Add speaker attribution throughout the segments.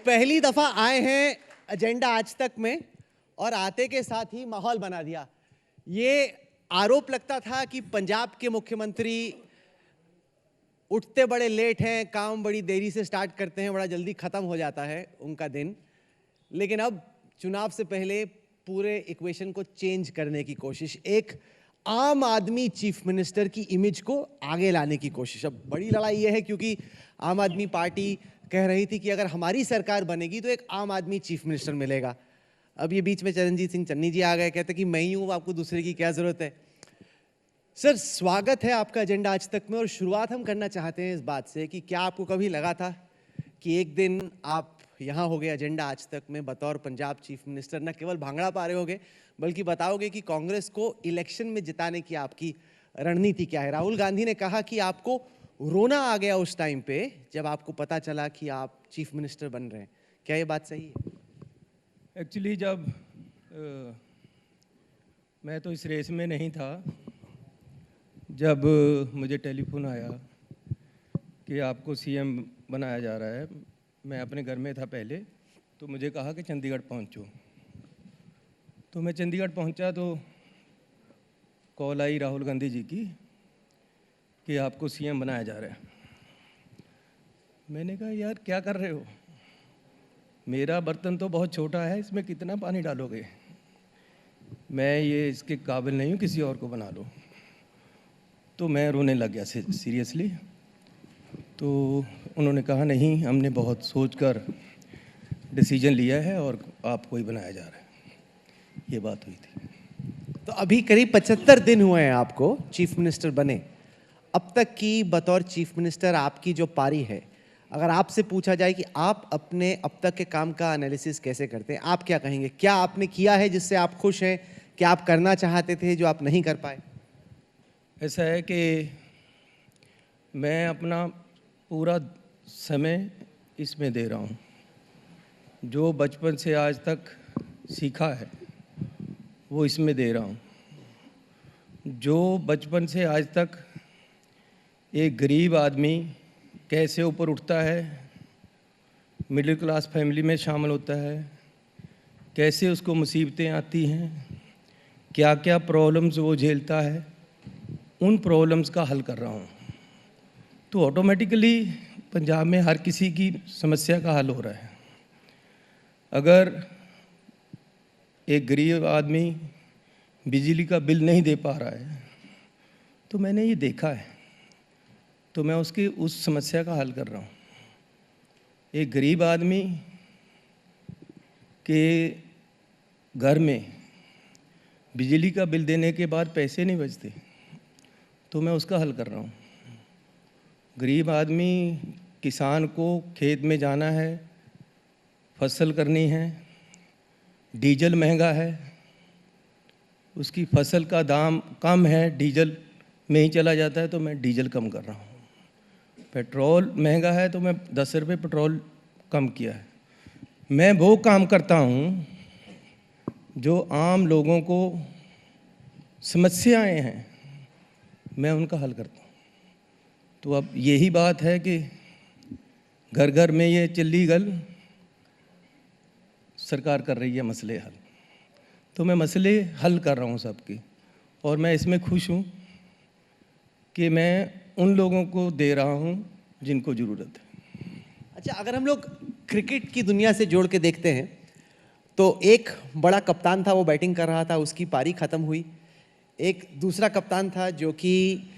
Speaker 1: पहली दफा आए हैं एजेंडा आज तक में और आते के साथ ही माहौल बना दिया। ये आरोप लगता था कि पंजाब के मुख्यमंत्री उठते बड़े लेट हैं, काम बड़ी देरी से स्टार्ट करते हैं, बड़ा जल्दी खत्म हो जाता है उनका दिन। लेकिन अब चुनाव से पहले पूरे इक्वेशन को चेंज करने की कोशिश, एक आम आदमी चीफ मिनिस्टर की इमेज को आगे लाने की कोशिश। अब बड़ी लड़ाई यह है क्योंकि आम आदमी पार्टी कह रही थी कि अगर हमारी सरकार बनेगी तो एक आम आदमी चीफ मिनिस्टर मिलेगा। अब ये बीच में चरणजीत सिंह चन्नी जी आ गए, कहते कि मैं ही हूं, आपको दूसरे की क्या जरूरत है। सर, स्वागत है आपका एजेंडा आज तक में। और शुरुआत हम करना चाहते हैं इस बात से कि क्या आपको कभी लगा था कि एक दिन आप यहाँ हो गए एजेंडा आज तक में बतौर पंजाब चीफ मिनिस्टर, न केवल भांगड़ा पा रहे होगे बल्कि बताओगे कि कांग्रेस को इलेक्शन में जिताने की आपकी रणनीति क्या है। राहुल गांधी ने कहा कि आपको रोना आ गया उस टाइम पे जब आपको पता चला कि आप चीफ मिनिस्टर बन रहे हैं, क्या ये बात सही है?
Speaker 2: एक्चुअली जब मैं तो इस रेस में नहीं था, जब मुझे टेलीफोन आया कि आपको सीएम बनाया जा रहा है, मैं अपने घर में था पहले, तो मुझे कहा कि चंडीगढ़ पहुंचो। तो मैं चंडीगढ़ पहुंचा तो कॉल आई राहुल गांधी जी की कि आपको सीएम बनाया जा रहा है। मैंने कहा यार क्या कर रहे हो, मेरा बर्तन तो बहुत छोटा है, इसमें कितना पानी डालोगे, मैं ये इसके काबिल नहीं हूँ, किसी और को बना लो। तो मैं रोने लग गया सीरियसली। तो उन्होंने कहा नहीं, हमने बहुत सोचकर डिसीजन लिया है और आपको ही बनाया जा रहा है। ये बात हुई थी।
Speaker 1: तो अभी करीब 75 दिन हुए हैं आपको चीफ मिनिस्टर बने। अब तक की बतौर चीफ मिनिस्टर आपकी जो पारी है, अगर आपसे पूछा जाए कि आप अपने अब तक के काम का एनालिसिस कैसे करते हैं, आप क्या कहेंगे? क्या आपने किया है जिससे आप खुश हैं? क्या आप करना चाहते थे जो आप नहीं कर पाए?
Speaker 2: ऐसा है कि मैं अपना पूरा समय इसमें दे रहा हूँ। जो बचपन से आज तक सीखा है वो इसमें दे रहा हूँ। जो बचपन से आज तक एक गरीब आदमी कैसे ऊपर उठता है, मिडिल क्लास फैमिली में शामिल होता है, कैसे उसको मुसीबतें आती हैं, क्या क्या प्रॉब्लम्स वो झेलता है, उन प्रॉब्लम्स का हल कर रहा हूँ। तो ऑटोमेटिकली पंजाब में हर किसी की समस्या का हल हो रहा है। अगर एक गरीब आदमी बिजली का बिल नहीं दे पा रहा है तो मैंने ये देखा है, तो मैं उसकी उस समस्या का हल कर रहा हूँ। एक गरीब आदमी के घर में बिजली का बिल देने के बाद पैसे नहीं बचते, तो मैं उसका हल कर रहा हूँ। गरीब आदमी, किसान को खेत में जाना है, फसल करनी है, डीजल महंगा है, उसकी फसल का दाम कम है, डीजल में ही चला जाता है, तो मैं डीजल कम कर रहा हूँ। पेट्रोल महंगा है तो मैं 10 रुपये पेट्रोल कम किया है। मैं वो काम करता हूँ जो आम लोगों को समस्याएं हैं, मैं उनका हल करता हूँ। तो अब यही बात है कि घर घर में ये चिल्ली गल सरकार कर रही है मसले हल, तो मैं मसले हल कर रहा हूँ सबके, और मैं इसमें खुश हूँ कि मैं उन लोगों को दे रहा हूँ जिनको ज़रूरत है।
Speaker 1: अच्छा, अगर हम लोग क्रिकेट की दुनिया से जोड़ के देखते हैं तो एक बड़ा कप्तान था, वो बैटिंग कर रहा था, उसकी पारी खत्म हुई। एक दूसरा कप्तान था जो कि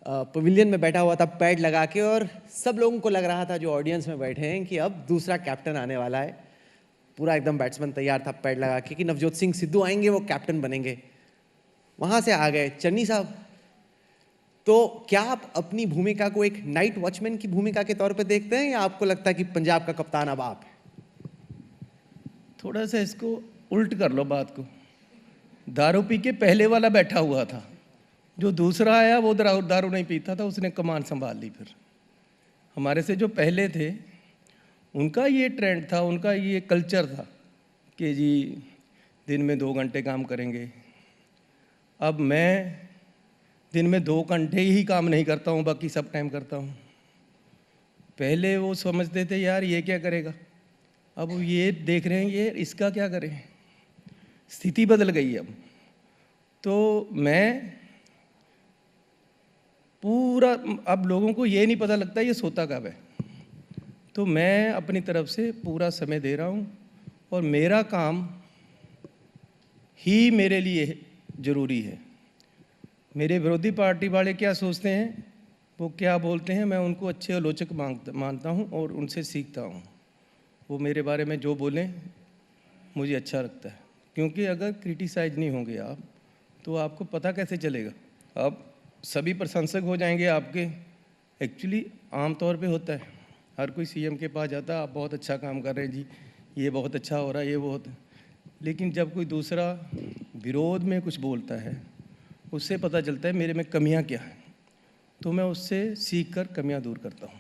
Speaker 1: पवेलियन में बैठा हुआ था पैड लगा के, और सब लोगों को लग रहा था जो ऑडियंस में बैठे हैं कि अब दूसरा कैप्टन आने वाला है। पूरा एकदम बैट्समैन तैयार था पैड लगा के कि नवजोत सिंह सिद्धू आएंगे, वो कैप्टन बनेंगे। वहां से आ गए चन्नी साहब। तो क्या आप अपनी भूमिका को एक नाइट वॉचमैन की भूमिका के तौर पे देखते हैं, या आपको लगता है कि पंजाब का कप्तान अब आप है?
Speaker 2: थोड़ा सा इसको उल्ट कर लो बात को। दारू पी के पहले वाला बैठा हुआ था, जो दूसरा आया वो दारू नहीं पीता था, उसने कमान संभाल ली। फिर हमारे से जो पहले थे उनका ये ट्रेंड था, उनका ये कल्चर था कि जी दिन में 2 घंटे काम करेंगे। अब मैं दिन में 2 घंटे ही काम नहीं करता हूँ, बाकी सब टाइम करता हूँ। पहले वो समझते थे यार ये क्या करेगा, अब वो ये देख रहे हैं ये इसका क्या करें, स्थिति बदल गई अब। तो मैं पूरा, अब लोगों को ये नहीं पता लगता ये सोता कब है। तो मैं अपनी तरफ से पूरा समय दे रहा हूँ और मेरा काम ही मेरे लिए ज़रूरी है। मेरे विरोधी पार्टी वाले क्या सोचते हैं, वो क्या बोलते हैं, मैं उनको अच्छे आलोचक मानता हूँ और उनसे सीखता हूँ। वो मेरे बारे में जो बोलें मुझे अच्छा लगता है, क्योंकि अगर क्रिटिसाइज नहीं होंगे आप तो आपको पता कैसे चलेगा। अब सभी प्रशंसक हो जाएंगे आपके, एक्चुअली आम तौर पे होता है, हर कोई सीएम के पास जाता है, आप बहुत अच्छा काम कर रहे हैं जी, ये बहुत अच्छा हो रहा है, ये बहुत। लेकिन जब कोई दूसरा विरोध में कुछ बोलता है उससे पता चलता है मेरे में कमियां क्या हैं, तो मैं उससे सीख कर कमियाँ दूर करता हूँ।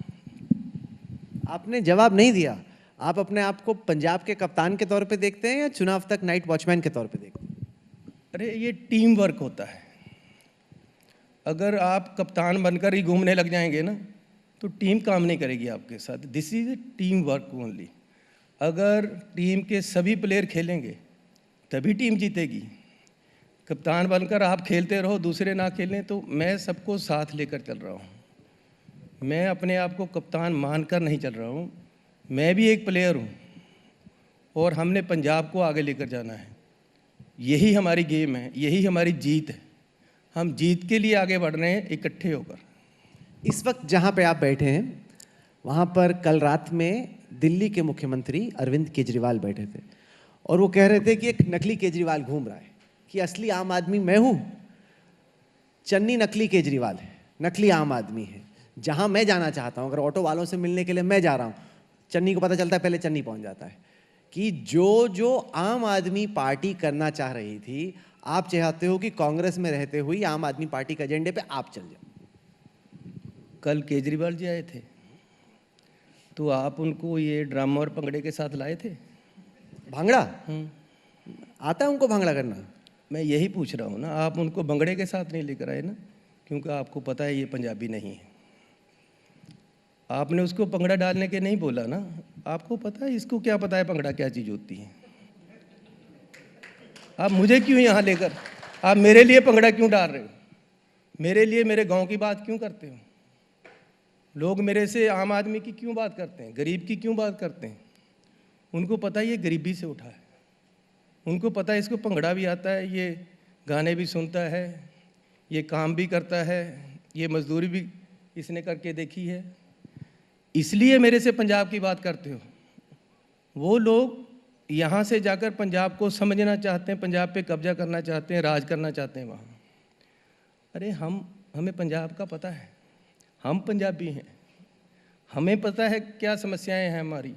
Speaker 1: आपने जवाब नहीं दिया। आप अपने आप को पंजाब के कप्तान के तौर पे देखते हैं या चुनाव तक नाइट वॉचमैन के तौर पे देखते हैं?
Speaker 2: अरे ये टीम वर्क होता है। अगर आप कप्तान बनकर ही घूमने लग जाएंगे ना तो टीम काम नहीं करेगी आपके साथ। This is a team work only. अगर टीम के सभी प्लेयर खेलेंगे तभी टीम जीतेगी। कप्तान बनकर आप खेलते रहो, दूसरे ना खेलें, तो मैं सबको साथ लेकर चल रहा हूँ। मैं अपने आप को कप्तान मानकर नहीं चल रहा हूँ, मैं भी एक प्लेयर हूँ और हमने पंजाब को आगे लेकर जाना है। यही हमारी गेम है, यही हमारी जीत है। हम जीत के लिए आगे बढ़ रहे हैं इकट्ठे होकर।
Speaker 1: इस वक्त जहां पे आप बैठे हैं वहां पर कल रात में दिल्ली के मुख्यमंत्री अरविंद केजरीवाल बैठे थे और वो कह रहे थे कि एक नकली केजरीवाल घूम रहा है, कि असली आम आदमी मैं हूं, चन्नी नकली केजरीवाल है, नकली आम आदमी है। जहां मैं जाना चाहता हूं, अगर ऑटो वालों से मिलने के लिए मैं जा रहा हूं, चन्नी को पता चलता है, पहले चन्नी पहुंच जाता है। कि जो जो आम आदमी पार्टी करना चाह रही थी, आप चाहते हो कि कांग्रेस में रहते हुए आम आदमी पार्टी के एजेंडे पे आप चल जाओ।
Speaker 2: कल केजरीवाल जी आए थे तो आप उनको ये ड्रामा और पंगड़े के साथ लाए थे?
Speaker 1: भांगड़ा आता है उनको भांगड़ा करना?
Speaker 2: मैं यही पूछ रहा हूँ ना, आप उनको भंगड़े के साथ नहीं लेकर आए ना, क्योंकि आपको पता है ये पंजाबी नहीं है। आपने उसको पंगड़ा डालने के नहीं बोला ना, आपको पता है, इसको क्या पता है पंगड़ा क्या चीज़ होती है। आप मुझे क्यों यहाँ लेकर, आप मेरे लिए पंगड़ा क्यों डाल रहे हो, मेरे लिए मेरे गांव की बात क्यों करते हो? लोग मेरे से आम आदमी की क्यों बात करते हैं, गरीब की क्यों बात करते हैं? उनको पता है ये गरीबी से उठा है, उनको पता है इसको पंगड़ा भी आता है, ये गाने भी सुनता है, ये काम भी करता है, ये मजदूरी भी इसने करके देखी है, इसलिए मेरे से पंजाब की बात करते हो। वो लोग यहाँ से जाकर पंजाब को समझना चाहते हैं, पंजाब पे कब्जा करना चाहते हैं, राज करना चाहते हैं वहाँ। अरे हमें पंजाब का पता है, हम पंजाबी हैं, हमें पता है क्या समस्याएं हैं हमारी।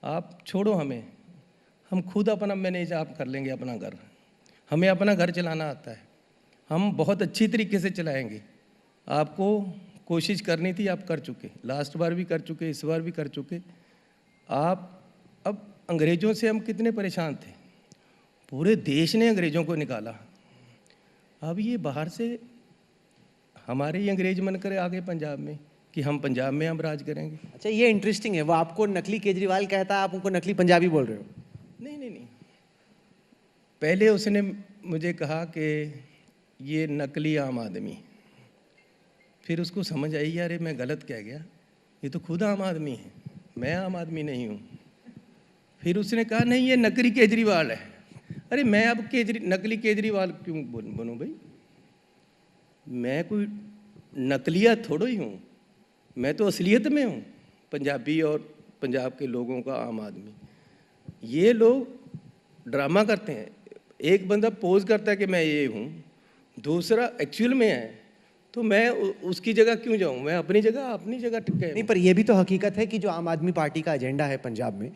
Speaker 2: आप छोड़ो हमें, हम खुद अपना मैनेज आप कर लेंगे अपना घर, हमें अपना घर चलाना आता है, हम बहुत अच्छी तरीके से चलाएंगे। आपको कोशिश करनी थी, आप कर चुके, लास्ट बार भी कर चुके, इस बार भी कर चुके। आप अब अंग्रेज़ों से हम कितने परेशान थे, पूरे देश ने अंग्रेज़ों को निकाला, अब ये बाहर से हमारे ही अंग्रेज बनकर आ गए पंजाब में कि हम पंजाब में हम राज करेंगे।
Speaker 1: अच्छा, ये इंटरेस्टिंग है, वो आपको नकली केजरीवाल कहता है, आप उनको नकली पंजाबी बोल रहे हो?
Speaker 2: नहीं, पहले उसने मुझे कहा कि ये नकली आम आदमी, फिर उसको समझ आई यार मैं गलत कह गया, ये तो खुद आम आदमी है, मैं आम आदमी नहीं हूँ। फिर उसने कहा नहीं ये नकली केजरीवाल है। अरे मैं अब नकली केजरीवाल क्यों बनूँ भाई, मैं कोई नकलिया थोड़ा ही हूँ, मैं तो असलियत में हूँ, पंजाबी और पंजाब के लोगों का आम आदमी। ये लोग ड्रामा करते हैं, एक बंदा पोज करता है कि मैं ये हूँ, दूसरा एक्चुअल में है, तो मैं उसकी जगह क्यों जाऊँ, मैं अपनी जगह टिके।
Speaker 1: नहीं, पर यह भी तो हकीकत है कि जो आम आदमी पार्टी का एजेंडा है पंजाब में,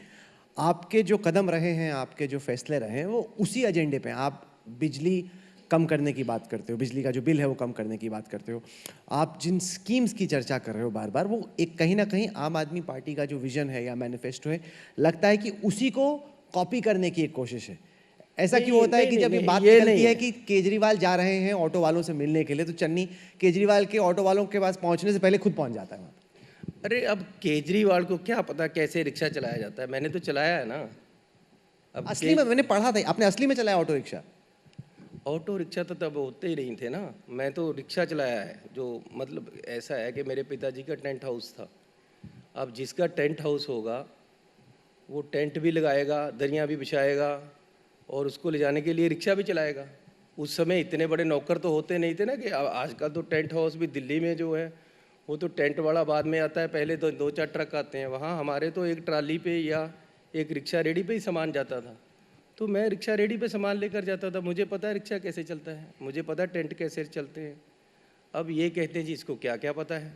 Speaker 1: आपके जो कदम रहे हैं, आपके जो फैसले रहे हैं, वो उसी एजेंडे पे। आप बिजली कम करने की बात करते हो, बिजली का जो बिल है वो कम करने की बात करते हो, आप जिन स्कीम्स की चर्चा कर रहे हो बार बार, वो एक कहीं ना कहीं आम आदमी पार्टी का जो विजन है या मैनिफेस्टो है, लगता है कि उसी को कॉपी करने की एक कोशिश है। ऐसा क्यों होता है कि जब ये बात निकलती है कि केजरीवाल जा रहे हैं ऑटो वालों से मिलने के लिए, तो चन्नी केजरीवाल के ऑटो वालों के पास पहुंचने से पहले खुद पहुंच जाता है वहाँ?
Speaker 2: अरे अब केजरीवाल को क्या पता कैसे रिक्शा चलाया जाता है, मैंने तो चलाया है ना। अब
Speaker 1: असली में मैंने पढ़ा था, आपने असली में चलाया ऑटो रिक्शा?
Speaker 2: ऑटो रिक्शा तो तब होते ही नहीं थे ना, मैं तो रिक्शा चलाया है। जो मतलब ऐसा है कि मेरे पिताजी का टेंट हाउस था। अब जिसका टेंट हाउस होगा वो टेंट भी लगाएगा, दरियाँ भी बिछाएगा और उसको ले जाने के लिए रिक्शा भी चलाएगा। उस समय इतने बड़े नौकर तो होते नहीं थे ना कि आजकल तो टेंट हाउस भी दिल्ली में जो है वो तो टेंट वाला बाद में आता है, पहले तो 2-4 ट्रक आते हैं। वहाँ हमारे तो एक ट्राली पे या एक रिक्शा रेडी पे ही सामान जाता था। तो मैं रिक्शा रेडी पे सामान लेकर जाता था, मुझे पता है रिक्शा कैसे चलता है, मुझे पता है टेंट कैसे चलते हैं। अब ये कहते हैं जी इसको क्या क्या पता है।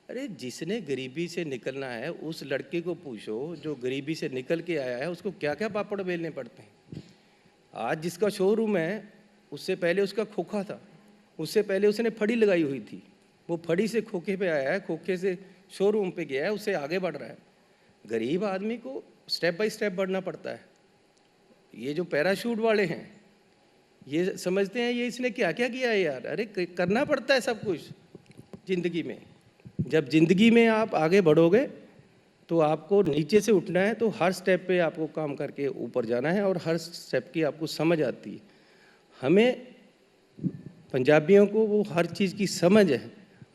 Speaker 2: अरे जिसने गरीबी से निकलना है उस लड़के को पूछो जो गरीबी से निकल के आया है, उसको क्या क्या पापड़ बेलने पड़ते हैं। आज जिसका शोरूम है उससे पहले उसका खोखा था, उससे पहले उसने फड़ी लगाई हुई थी, वो फड़ी से खोखे पे आया है, खोखे से शोरूम पे गया है, उससे आगे बढ़ रहा है। गरीब आदमी को स्टेप बाय स्टेप बढ़ना पड़ता है। ये जो पैराशूट वाले हैं ये समझते हैं ये इसने क्या क्या किया है यार। अरे करना पड़ता है सब कुछ ज़िंदगी में। जब ज़िंदगी में आप आगे बढ़ोगे तो आपको नीचे से उठना है, तो हर स्टेप पे आपको काम करके ऊपर जाना है और हर स्टेप की आपको समझ आती है। हमें पंजाबियों को वो हर चीज़ की समझ है।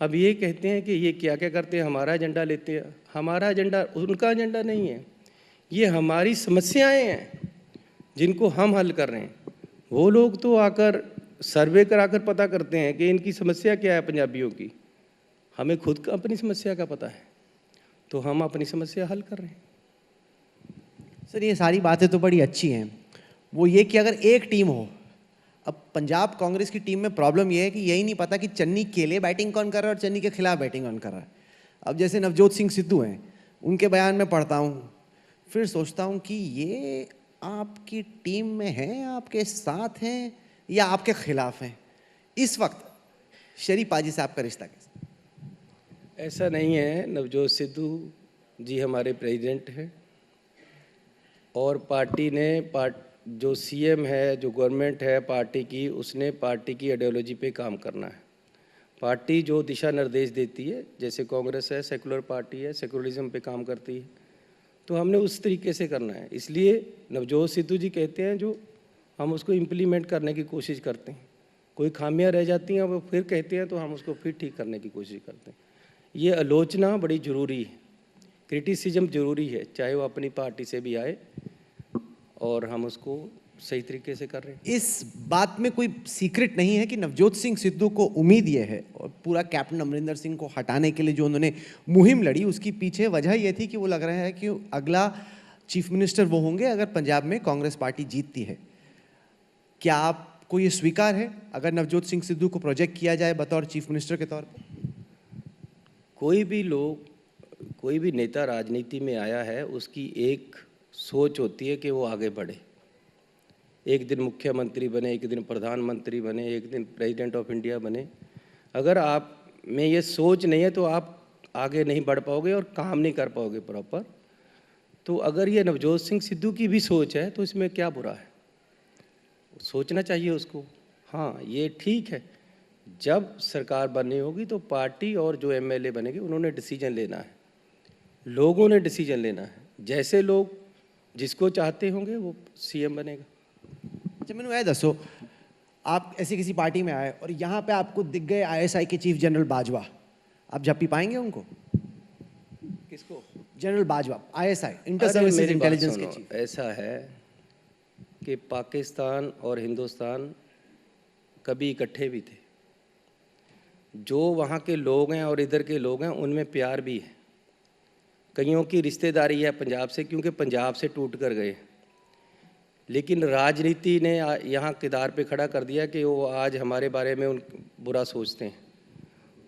Speaker 2: अब ये कहते हैं कि ये क्या क्या करते हैं, हमारा एजेंडा लेते हैं। हमारा एजेंडा उनका एजेंडा नहीं है, ये हमारी समस्याएं हैं जिनको हम हल कर रहे हैं। वो लोग तो आकर सर्वे कराकर पता करते हैं कि इनकी समस्या क्या है पंजाबियों की। हमें खुद का अपनी समस्या का पता है, तो हम अपनी समस्या हल कर रहे हैं।
Speaker 1: सर ये सारी बातें तो बड़ी अच्छी हैं, वो ये कि अगर एक टीम हो, अब पंजाब कांग्रेस की टीम में प्रॉब्लम ये है कि यही नहीं पता कि चन्नी के लिए बैटिंग कौन कर रहा है और चन्नी के खिलाफ बैटिंग कौन कर रहा है। अब जैसे नवजोत सिंह सिद्धू हैं, उनके बयान में पढ़ता हूँ, फिर सोचता हूँ कि ये आपकी टीम में हैं, आपके साथ हैं या आपके खिलाफ हैं। इस वक्त शरीफ पाजी से आपका रिश्ता कैसा?
Speaker 2: ऐसा नहीं है, नवजोत सिद्धू जी हमारे प्रेसिडेंट हैं और पार्टी ने जो सीएम है, जो गवर्नमेंट है पार्टी की, उसने पार्टी की आइडियोलॉजी पे काम करना है। पार्टी जो दिशा निर्देश देती है, जैसे कांग्रेस है सेकुलर पार्टी है, सेकुलरिज्म पे काम करती है, तो हमने उस तरीके से करना है। इसलिए नवजोत सिद्धू जी कहते हैं जो हम उसको इम्प्लीमेंट करने की कोशिश करते हैं। कोई खामियां रह जाती हैं वो फिर कहते हैं तो हम उसको फिर ठीक करने की कोशिश करते हैं। ये आलोचना बड़ी ज़रूरी है, क्रिटिसिज्म ज़रूरी है, चाहे वो अपनी पार्टी से भी आए, और हम उसको सही तरीके से कर रहे हैं।
Speaker 1: इस बात में कोई सीक्रेट नहीं है कि नवजोत सिंह सिद्धू को उम्मीद ये है, और पूरा कैप्टन अमरिंदर सिंह को हटाने के लिए जो उन्होंने मुहिम लड़ी उसकी पीछे वजह ये थी कि वो लग रहा है कि अगला चीफ मिनिस्टर वो होंगे अगर पंजाब में कांग्रेस पार्टी जीतती है। क्या आपको ये स्वीकार है अगर नवजोत सिंह सिद्धू को प्रोजेक्ट किया जाए बतौर चीफ मिनिस्टर के तौर पर?
Speaker 2: कोई भी लोग, कोई भी नेता राजनीति में आया है, उसकी एक सोच होती है कि वो आगे बढ़े। एक दिन मुख्यमंत्री बने, एक दिन प्रधानमंत्री बने, एक दिन प्रेसिडेंट ऑफ इंडिया बने। अगर आप में ये सोच नहीं है तो आप आगे नहीं बढ़ पाओगे और काम नहीं कर पाओगे प्रॉपर। तो अगर ये नवजोत सिंह सिद्धू की भी सोच है तो इसमें क्या बुरा है, सोचना चाहिए उसको। हाँ ये ठीक है, जब सरकार बननी होगी तो पार्टी और जो एमएलए बनेंगे उन्होंने डिसीजन लेना है, लोगों ने डिसीजन लेना है। जैसे लोग जिसको चाहते होंगे वो सीएम बनेगा।
Speaker 1: अच्छा मैंने यह दसो, आप ऐसी किसी पार्टी में आए और यहाँ पे आपको दिख गए आईएसआई के चीफ जनरल बाजवा, आप झप्पी पाएंगे उनको?
Speaker 2: किसको?
Speaker 1: General Bajwa, ISI, inter services intelligence के चीफ।
Speaker 2: ऐसा है कि पाकिस्तान और हिंदुस्तान कभी इकट्ठे भी थे। जो वहाँ के लोग हैं और इधर के लोग हैं उनमें प्यार भी है। कईयों की रिश्तेदारी है पंजाब से क्योंकि पंजाब से टूट कर गए, लेकिन राजनीति ने यहाँ किरदार पे खड़ा कर दिया कि वो आज हमारे बारे में उन बुरा सोचते हैं।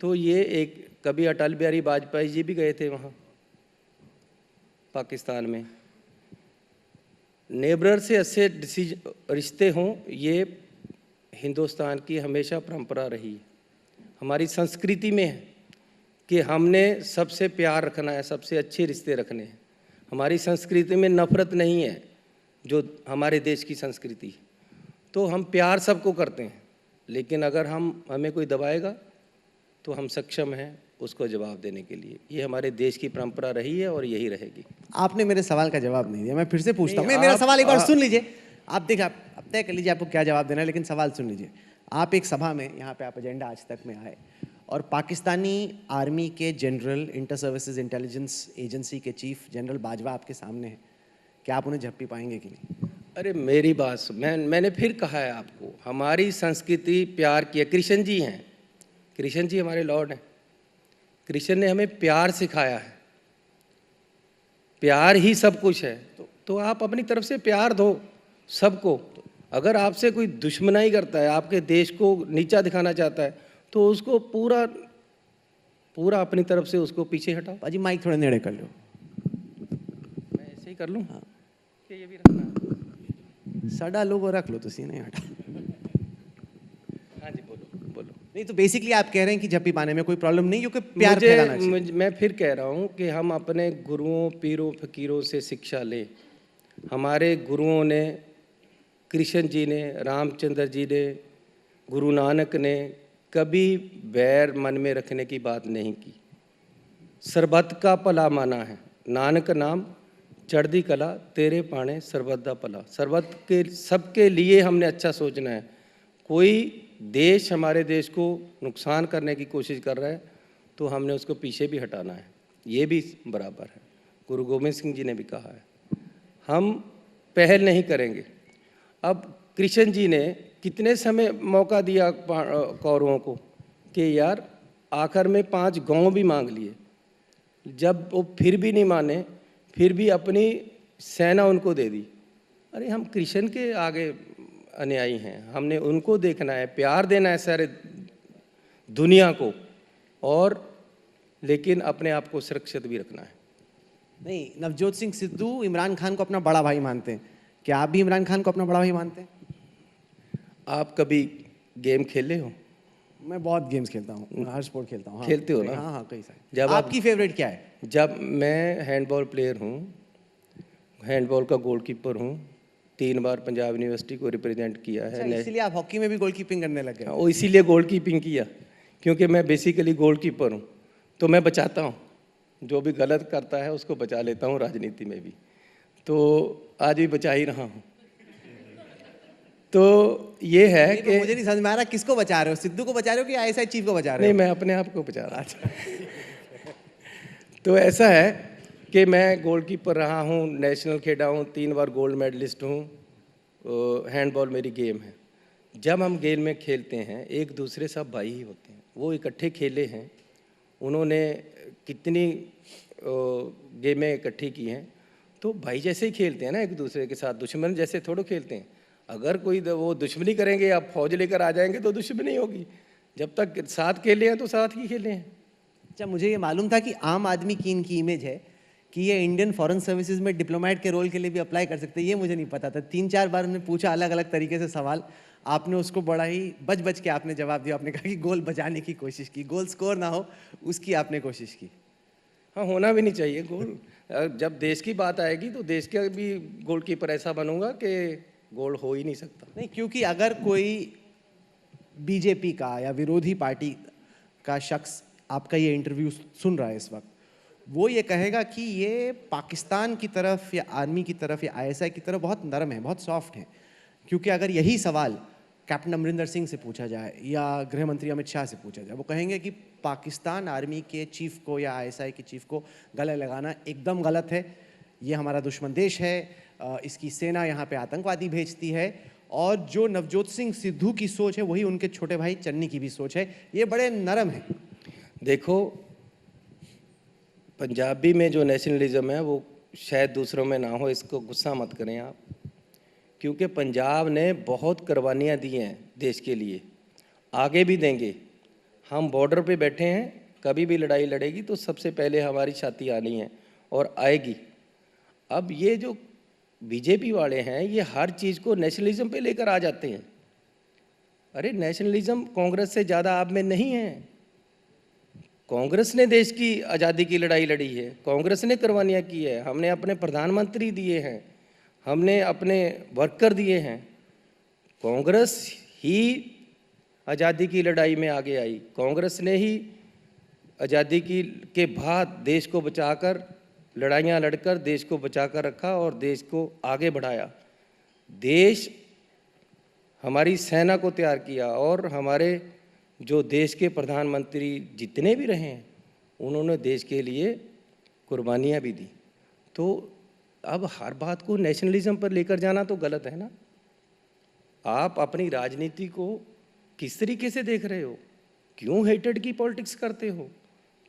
Speaker 2: तो ये एक, कभी अटल बिहारी वाजपेयी जी भी गए थे वहाँ पाकिस्तान में। नेबर से अच्छे रिश्ते हों, ये हिंदुस्तान की हमेशा परंपरा रही है, हमारी संस्कृति में है कि हमने सबसे प्यार रखना है, सबसे अच्छे रिश्ते रखने हैं। हमारी संस्कृति में नफरत नहीं है जो हमारे देश की संस्कृति है। तो हम प्यार सबको करते हैं, लेकिन अगर हमें कोई दबाएगा तो हम सक्षम हैं उसको जवाब देने के लिए। ये हमारे देश की परंपरा रही है और यही रहेगी।
Speaker 1: आपने मेरे सवाल का जवाब नहीं दिया, मैं फिर से पूछता हूँ।
Speaker 2: नहीं,
Speaker 1: मेरा
Speaker 2: आप-
Speaker 1: सवाल एक बार
Speaker 2: आ-
Speaker 1: सुन लीजिए। आप देखिए, आप तय कर लीजिए आपको क्या जवाब देना है, लेकिन सवाल सुन लीजिए। आप एक सभा में, यहाँ पे आप एजेंडा आज तक में आए और पाकिस्तानी आर्मी के general, inter services intelligence agency के चीफ जनरल बाजवा आपके सामने हैं। क्या आप उन्हें झप्पी पाएंगे कि नहीं?
Speaker 2: अरे मेरी बात मैंने फिर कहा है आपको, हमारी संस्कृति प्यार की है। कृष्ण जी हैं, कृष्ण जी हमारे लॉर्ड हैं। कृष्ण ने हमें प्यार सिखाया है, प्यार ही सब कुछ है। तो आप अपनी तरफ से प्यार दो सबको। अगर आपसे कोई दुश्मनाई करता है, आपके देश को नीचा दिखाना चाहता है, तो उसको पूरा पूरा अपनी तरफ से उसको पीछे हटाओ।
Speaker 1: पाजी माइक थोड़ा नेड़े कर लो।
Speaker 2: मैं ऐसे ही कर लूँ कि ये भी रखना है?
Speaker 1: साडा लोगो रख लो, तुसी नहीं हटा।
Speaker 2: हाँ जी, बोलो बोलो।
Speaker 1: नहीं तो बेसिकली आप कह रहे हैं कि झप्पी पाने में कोई प्रॉब्लम नहीं, क्योंकि प्यार फैलाना चाहिए।
Speaker 2: मैं फिर कह रहा हूँ कि हम अपने गुरुओं, पीरों, फकीरों से शिक्षा लें। हमारे गुरुओं ने, कृष्ण जी ने, रामचंद्र जी ने, गुरु नानक ने कभी बैर मन में रखने की बात नहीं की। सरबत का भला माना है, नानक नाम चढ़दी कला, तेरे पाने सरबत दा भला। सरबत के सबके लिए हमने अच्छा सोचना है। कोई देश हमारे देश को नुकसान करने की कोशिश कर रहा है तो हमने उसको पीछे भी हटाना है, ये भी बराबर है। गुरु गोविंद सिंह जी ने भी कहा है, हम पहल नहीं करेंगे। अब कृष्ण जी ने कितने समय मौका दिया कौरवों को कि यार आखिर में 5 गांव भी मांग लिए। जब वो फिर भी नहीं माने, फिर भी अपनी सेना उनको दे दी। अरे हम कृष्ण के आगे अनुयायी हैं, हमने उनको देखना है, प्यार देना है सारे दुनिया को, और लेकिन अपने आप को सुरक्षित भी रखना है।
Speaker 1: नहीं, नवजोत सिंह सिद्धू इमरान खान को अपना बड़ा भाई मानते हैं। क्या आप भी इमरान खान को अपना बड़ा भाई मानते हैं?
Speaker 2: आप कभी गेम खेले हो?
Speaker 1: मैं बहुत गेम्स खेलता हूँ, हर स्पोर्ट खेलता हूँ। हाँ,
Speaker 2: खेलते हो ना?
Speaker 1: हाँ हाँ, कई सारे।
Speaker 2: जब
Speaker 1: आपकी फेवरेट क्या है?
Speaker 2: जब मैं हैंडबॉल प्लेयर हूँ, हैंडबॉल का गोलकीपर हूँ, 3 बार पंजाब यूनिवर्सिटी को रिप्रेजेंट किया है।
Speaker 1: अच्छा, इसीलिए आप हॉकी में भी गोलकीपिंग करने लग गए?
Speaker 2: हाँ, वो इसीलिए गोलकीपिंग किया, क्योंकि मैं बेसिकली गोलकीपर हूँ, तो मैं बचाता हूँ। जो भी गलत करता है उसको बचा लेता हूँ, राजनीति में भी। तो आज भी बचा ही रहा हूँ। तो ये है कि
Speaker 1: मुझे नहीं समझ में आ रहा, किसको बचा रहे हो? सिद्धू को बचा रहे हो कि आईएसआई चीफ को बचा रहे
Speaker 2: नहीं,
Speaker 1: हो?
Speaker 2: मैं अपने आप को बचा रहा था। तो ऐसा है कि मैं गोलकीपर रहा हूँ, नेशनल खेला हूँ, 3 बार गोल्ड मेडलिस्ट हूँ। हैंडबॉल मेरी गेम है। जब हम गेम में खेलते हैं, एक दूसरे सब भाई ही होते हैं। वो इकट्ठे खेले हैं, उन्होंने कितनी गेमें इकट्ठी की हैं, तो भाई जैसे ही खेलते हैं ना एक दूसरे के साथ, दुश्मन जैसे थोड़ो खेलते हैं। अगर कोई वो दुश्मनी करेंगे या फौज लेकर आ जाएंगे तो दुश्मनी होगी। जब तक साथ खेले हैं तो साथ ही खेले हैं।
Speaker 1: अच्छा, मुझे ये मालूम था कि आम आदमी की इनकी इमेज है कि ये इंडियन फॉरेन सर्विसेज में डिप्लोमेट के रोल के लिए भी अप्लाई कर सकते हैं। ये मुझे नहीं पता था। 3-4 बार मैंने पूछा अलग अलग तरीके से सवाल, आपने उसको बड़ा ही बच बच के आपने जवाब दिया। आपने कहा कि गोल बचाने की कोशिश की, गोल स्कोर ना हो उसकी आपने कोशिश की।
Speaker 2: हाँ, होना भी नहीं चाहिए गोल। जब देश की बात आएगी तो देश का भी गोलकीपर ऐसा बनूंगा कि गोल हो ही नहीं सकता।
Speaker 1: नहीं, क्योंकि अगर कोई बीजेपी का या विरोधी पार्टी का शख्स आपका ये इंटरव्यू सुन रहा है इस वक्त, वो ये कहेगा कि ये पाकिस्तान की तरफ या आर्मी की तरफ या आईएसआई की तरफ बहुत नरम है, बहुत सॉफ्ट है। क्योंकि अगर यही सवाल कैप्टन अमरिंदर सिंह से पूछा जाए या गृह मंत्री अमित शाह से पूछा जाए, वो कहेंगे कि पाकिस्तान आर्मी के चीफ को या आईएसआई के चीफ को गले लगाना एकदम गलत है। ये हमारा दुश्मन देश है, इसकी सेना यहाँ पे आतंकवादी भेजती है। और जो नवजोत सिंह सिद्धू की सोच है वही उनके छोटे भाई चन्नी की भी सोच है। ये बड़े नरम है।
Speaker 2: देखो, पंजाबी में जो नेशनलिज्म है वो शायद दूसरों में ना हो, इसको गुस्सा मत करें आप, क्योंकि पंजाब ने बहुत कुर्बानियाँ दी हैं देश के लिए, आगे भी देंगे। हम बॉर्डर पे बैठे हैं, कभी भी लड़ाई लड़ेगी तो सबसे पहले हमारी छाती आनी है और आएगी। अब ये जो बीजेपी वाले हैं, ये हर चीज़ को नेशनलिज्म पे लेकर आ जाते हैं। अरे नेशनलिज्म कांग्रेस से ज़्यादा आप में नहीं है। कांग्रेस ने देश की आज़ादी की लड़ाई लड़ी है, कांग्रेस ने कुर्बानियाँ की है। हमने अपने प्रधानमंत्री दिए हैं, हमने अपने वर्कर दिए हैं। कांग्रेस ही आज़ादी की लड़ाई में आगे आई, कांग्रेस ने ही आज़ादी की के बाद देश को बचाकर, लड़ाइयाँ लड़कर देश को बचाकर रखा और देश को आगे बढ़ाया। देश हमारी सेना को तैयार किया और हमारे जो देश के प्रधानमंत्री जितने भी रहे हैं उन्होंने देश के लिए कुर्बानियाँ भी दी। तो अब हर बात को नेशनलिज्म पर लेकर जाना तो गलत है ना। आप अपनी राजनीति को किस तरीके से देख रहे हो? क्यों हेटेड की पॉलिटिक्स करते हो?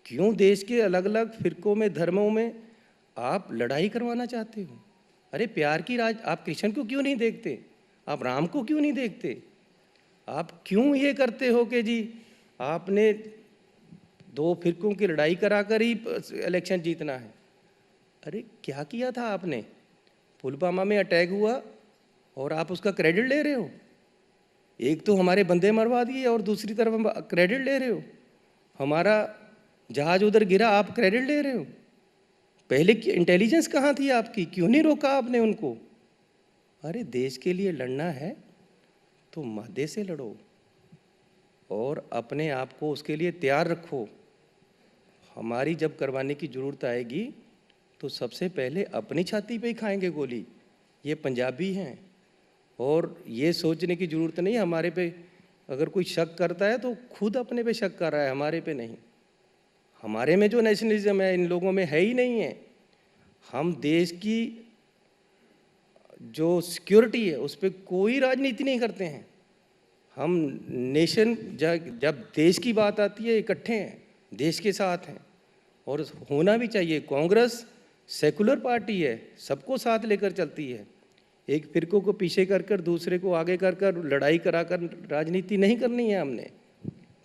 Speaker 2: क्यों देश के अलग अलग फिरकों में, धर्मों में आप लड़ाई करवाना चाहते हो? अरे प्यार की राज, आप कृष्ण को क्यों नहीं देखते? आप राम को क्यों नहीं देखते? आप क्यों ये करते हो कि जी आपने दो फिरकों की लड़ाई कराकर ही इलेक्शन जीतना है? अरे क्या किया था आपने? पुलवामा में अटैक हुआ और आप उसका क्रेडिट ले रहे हो। एक तो हमारे बंदे मरवा दिए और दूसरी तरफ क्रेडिट ले रहे हो। हमारा जहाज उधर गिरा, आप क्रेडिट ले रहे हो। पहले की इंटेलिजेंस कहाँ थी आपकी? क्यों नहीं रोका आपने उनको? अरे देश के लिए लड़ना है तो मादे से लड़ो और अपने आप को उसके लिए तैयार रखो। हमारी जब करवाने की ज़रूरत आएगी तो सबसे पहले अपनी छाती पे ही खाएंगे गोली। ये पंजाबी हैं और ये सोचने की ज़रूरत नहीं हमारे पे अगर कोई शक करता है तो खुद अपने पे शक कर रहा है, हमारे पे नहीं। हमारे में जो नेशनलिज्म है इन लोगों में है ही नहीं है। हम देश की जो सिक्योरिटी है उस पर कोई राजनीति नहीं करते हैं। हम नेशन जब देश की बात आती है इकट्ठे हैं, देश के साथ हैं और होना भी चाहिए। कांग्रेस सेकुलर पार्टी है, सबको साथ लेकर चलती है। एक फिरकों को पीछे कर कर दूसरे को आगे कर कर लड़ाई कराकर राजनीति नहीं करनी है। हमने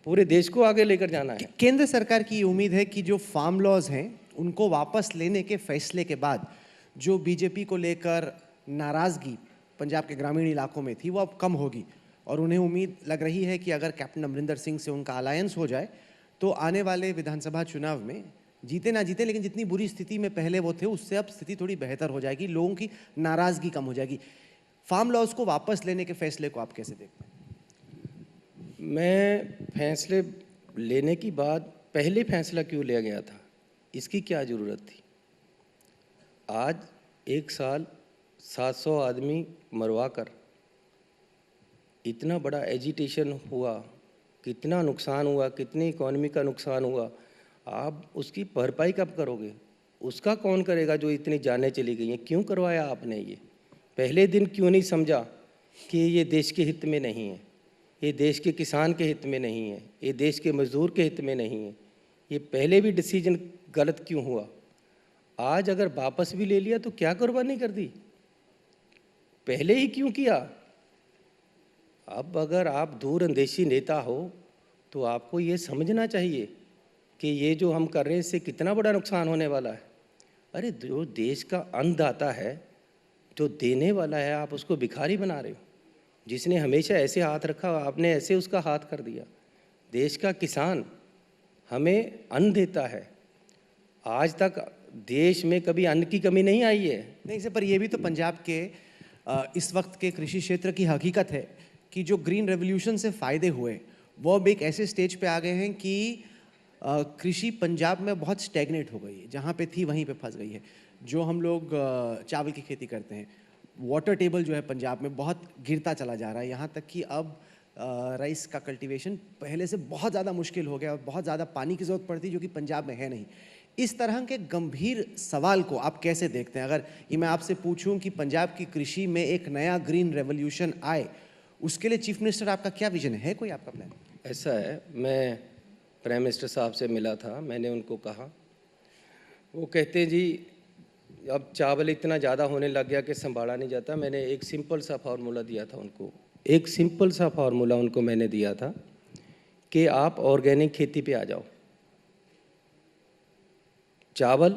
Speaker 2: पूरे देश को आगे लेकर जाना है।
Speaker 1: केंद्र सरकार की ये उम्मीद है कि जो फार्म लॉज हैं उनको वापस लेने के फैसले के बाद जो बीजेपी को लेकर नाराज़गी पंजाब के ग्रामीण इलाकों में थी वो अब कम होगी और उन्हें उम्मीद लग रही है कि अगर कैप्टन अमरिंदर सिंह से उनका अलायंस हो जाए तो आने वाले विधानसभा चुनाव में जीते ना जीते लेकिन जितनी बुरी स्थिति में पहले वो थे उससे अब स्थिति थोड़ी बेहतर हो जाएगी, लोगों की नाराज़गी कम हो जाएगी। फार्म लॉज को वापस लेने के फैसले को आप कैसे देखते हैं?
Speaker 2: मैं फैसले लेने की बात, पहले फैसला क्यों लिया गया था, इसकी क्या ज़रूरत थी? आज एक साल 700 आदमी मरवा कर इतना बड़ा एजिटेशन हुआ, कितना नुकसान हुआ, कितनी इकॉनमी का नुकसान हुआ, आप उसकी भरपाई कब करोगे? उसका कौन करेगा जो इतनी जानें चली गई हैं? क्यों करवाया आपने ये? पहले दिन क्यों नहीं समझा कि ये देश के हित में नहीं है, ये देश के किसान के हित में नहीं है, ये देश के मजदूर के हित में नहीं है? ये पहले भी डिसीजन गलत क्यों हुआ? आज अगर वापस भी ले लिया तो क्या कुर्बानी कर दी? पहले ही क्यों किया? अब अगर आप दूरंदेशी नेता हो तो आपको ये समझना चाहिए कि ये जो हम कर रहे हैं इससे कितना बड़ा नुकसान होने वाला है। अरे जो देश का अन्नदाता है, जो देने वाला है, आप उसको भिखारी बना रहे हो। जिसने हमेशा ऐसे हाथ रखा आपने ऐसे उसका हाथ कर दिया। देश का किसान हमें अन्न देता है। आज तक देश में कभी अन्न की कमी नहीं आई है।
Speaker 1: नहीं सर, पर ये भी तो पंजाब के इस वक्त के कृषि क्षेत्र की हकीकत है कि जो ग्रीन रेवोल्यूशन से फ़ायदे हुए वो अब एक ऐसे स्टेज पे आ गए हैं कि कृषि पंजाब में बहुत स्टैग्नेट हो गई है, जहाँ पे थी वहीं पे फंस गई है। जो हम लोग चावल की खेती करते हैं, वाटर टेबल जो है पंजाब में बहुत गिरता चला जा रहा है, यहाँ तक कि अब राइस का कल्टीवेशन पहले से बहुत ज़्यादा मुश्किल हो गया और बहुत ज़्यादा पानी की ज़रूरत पड़ती है जो कि पंजाब में है नहीं। इस तरह के गंभीर सवाल को आप कैसे देखते हैं? अगर ये मैं आपसे पूछूं कि पंजाब की कृषि में एक नया ग्रीन रेवोल्यूशन आए, उसके लिए चीफ मिनिस्टर आपका क्या विजन है? कोई आपका प्लान?
Speaker 2: ऐसा है, मैं प्राइम मिनिस्टर साहब से मिला था, मैंने उनको कहा, वो कहते हैं जी अब चावल इतना ज़्यादा होने लग गया कि संभाला नहीं जाता। मैंने एक सिंपल सा फार्मूला दिया था उनको, एक सिंपल सा फार्मूला उनको मैंने दिया था कि आप ऑर्गेनिक खेती पे आ जाओ। चावल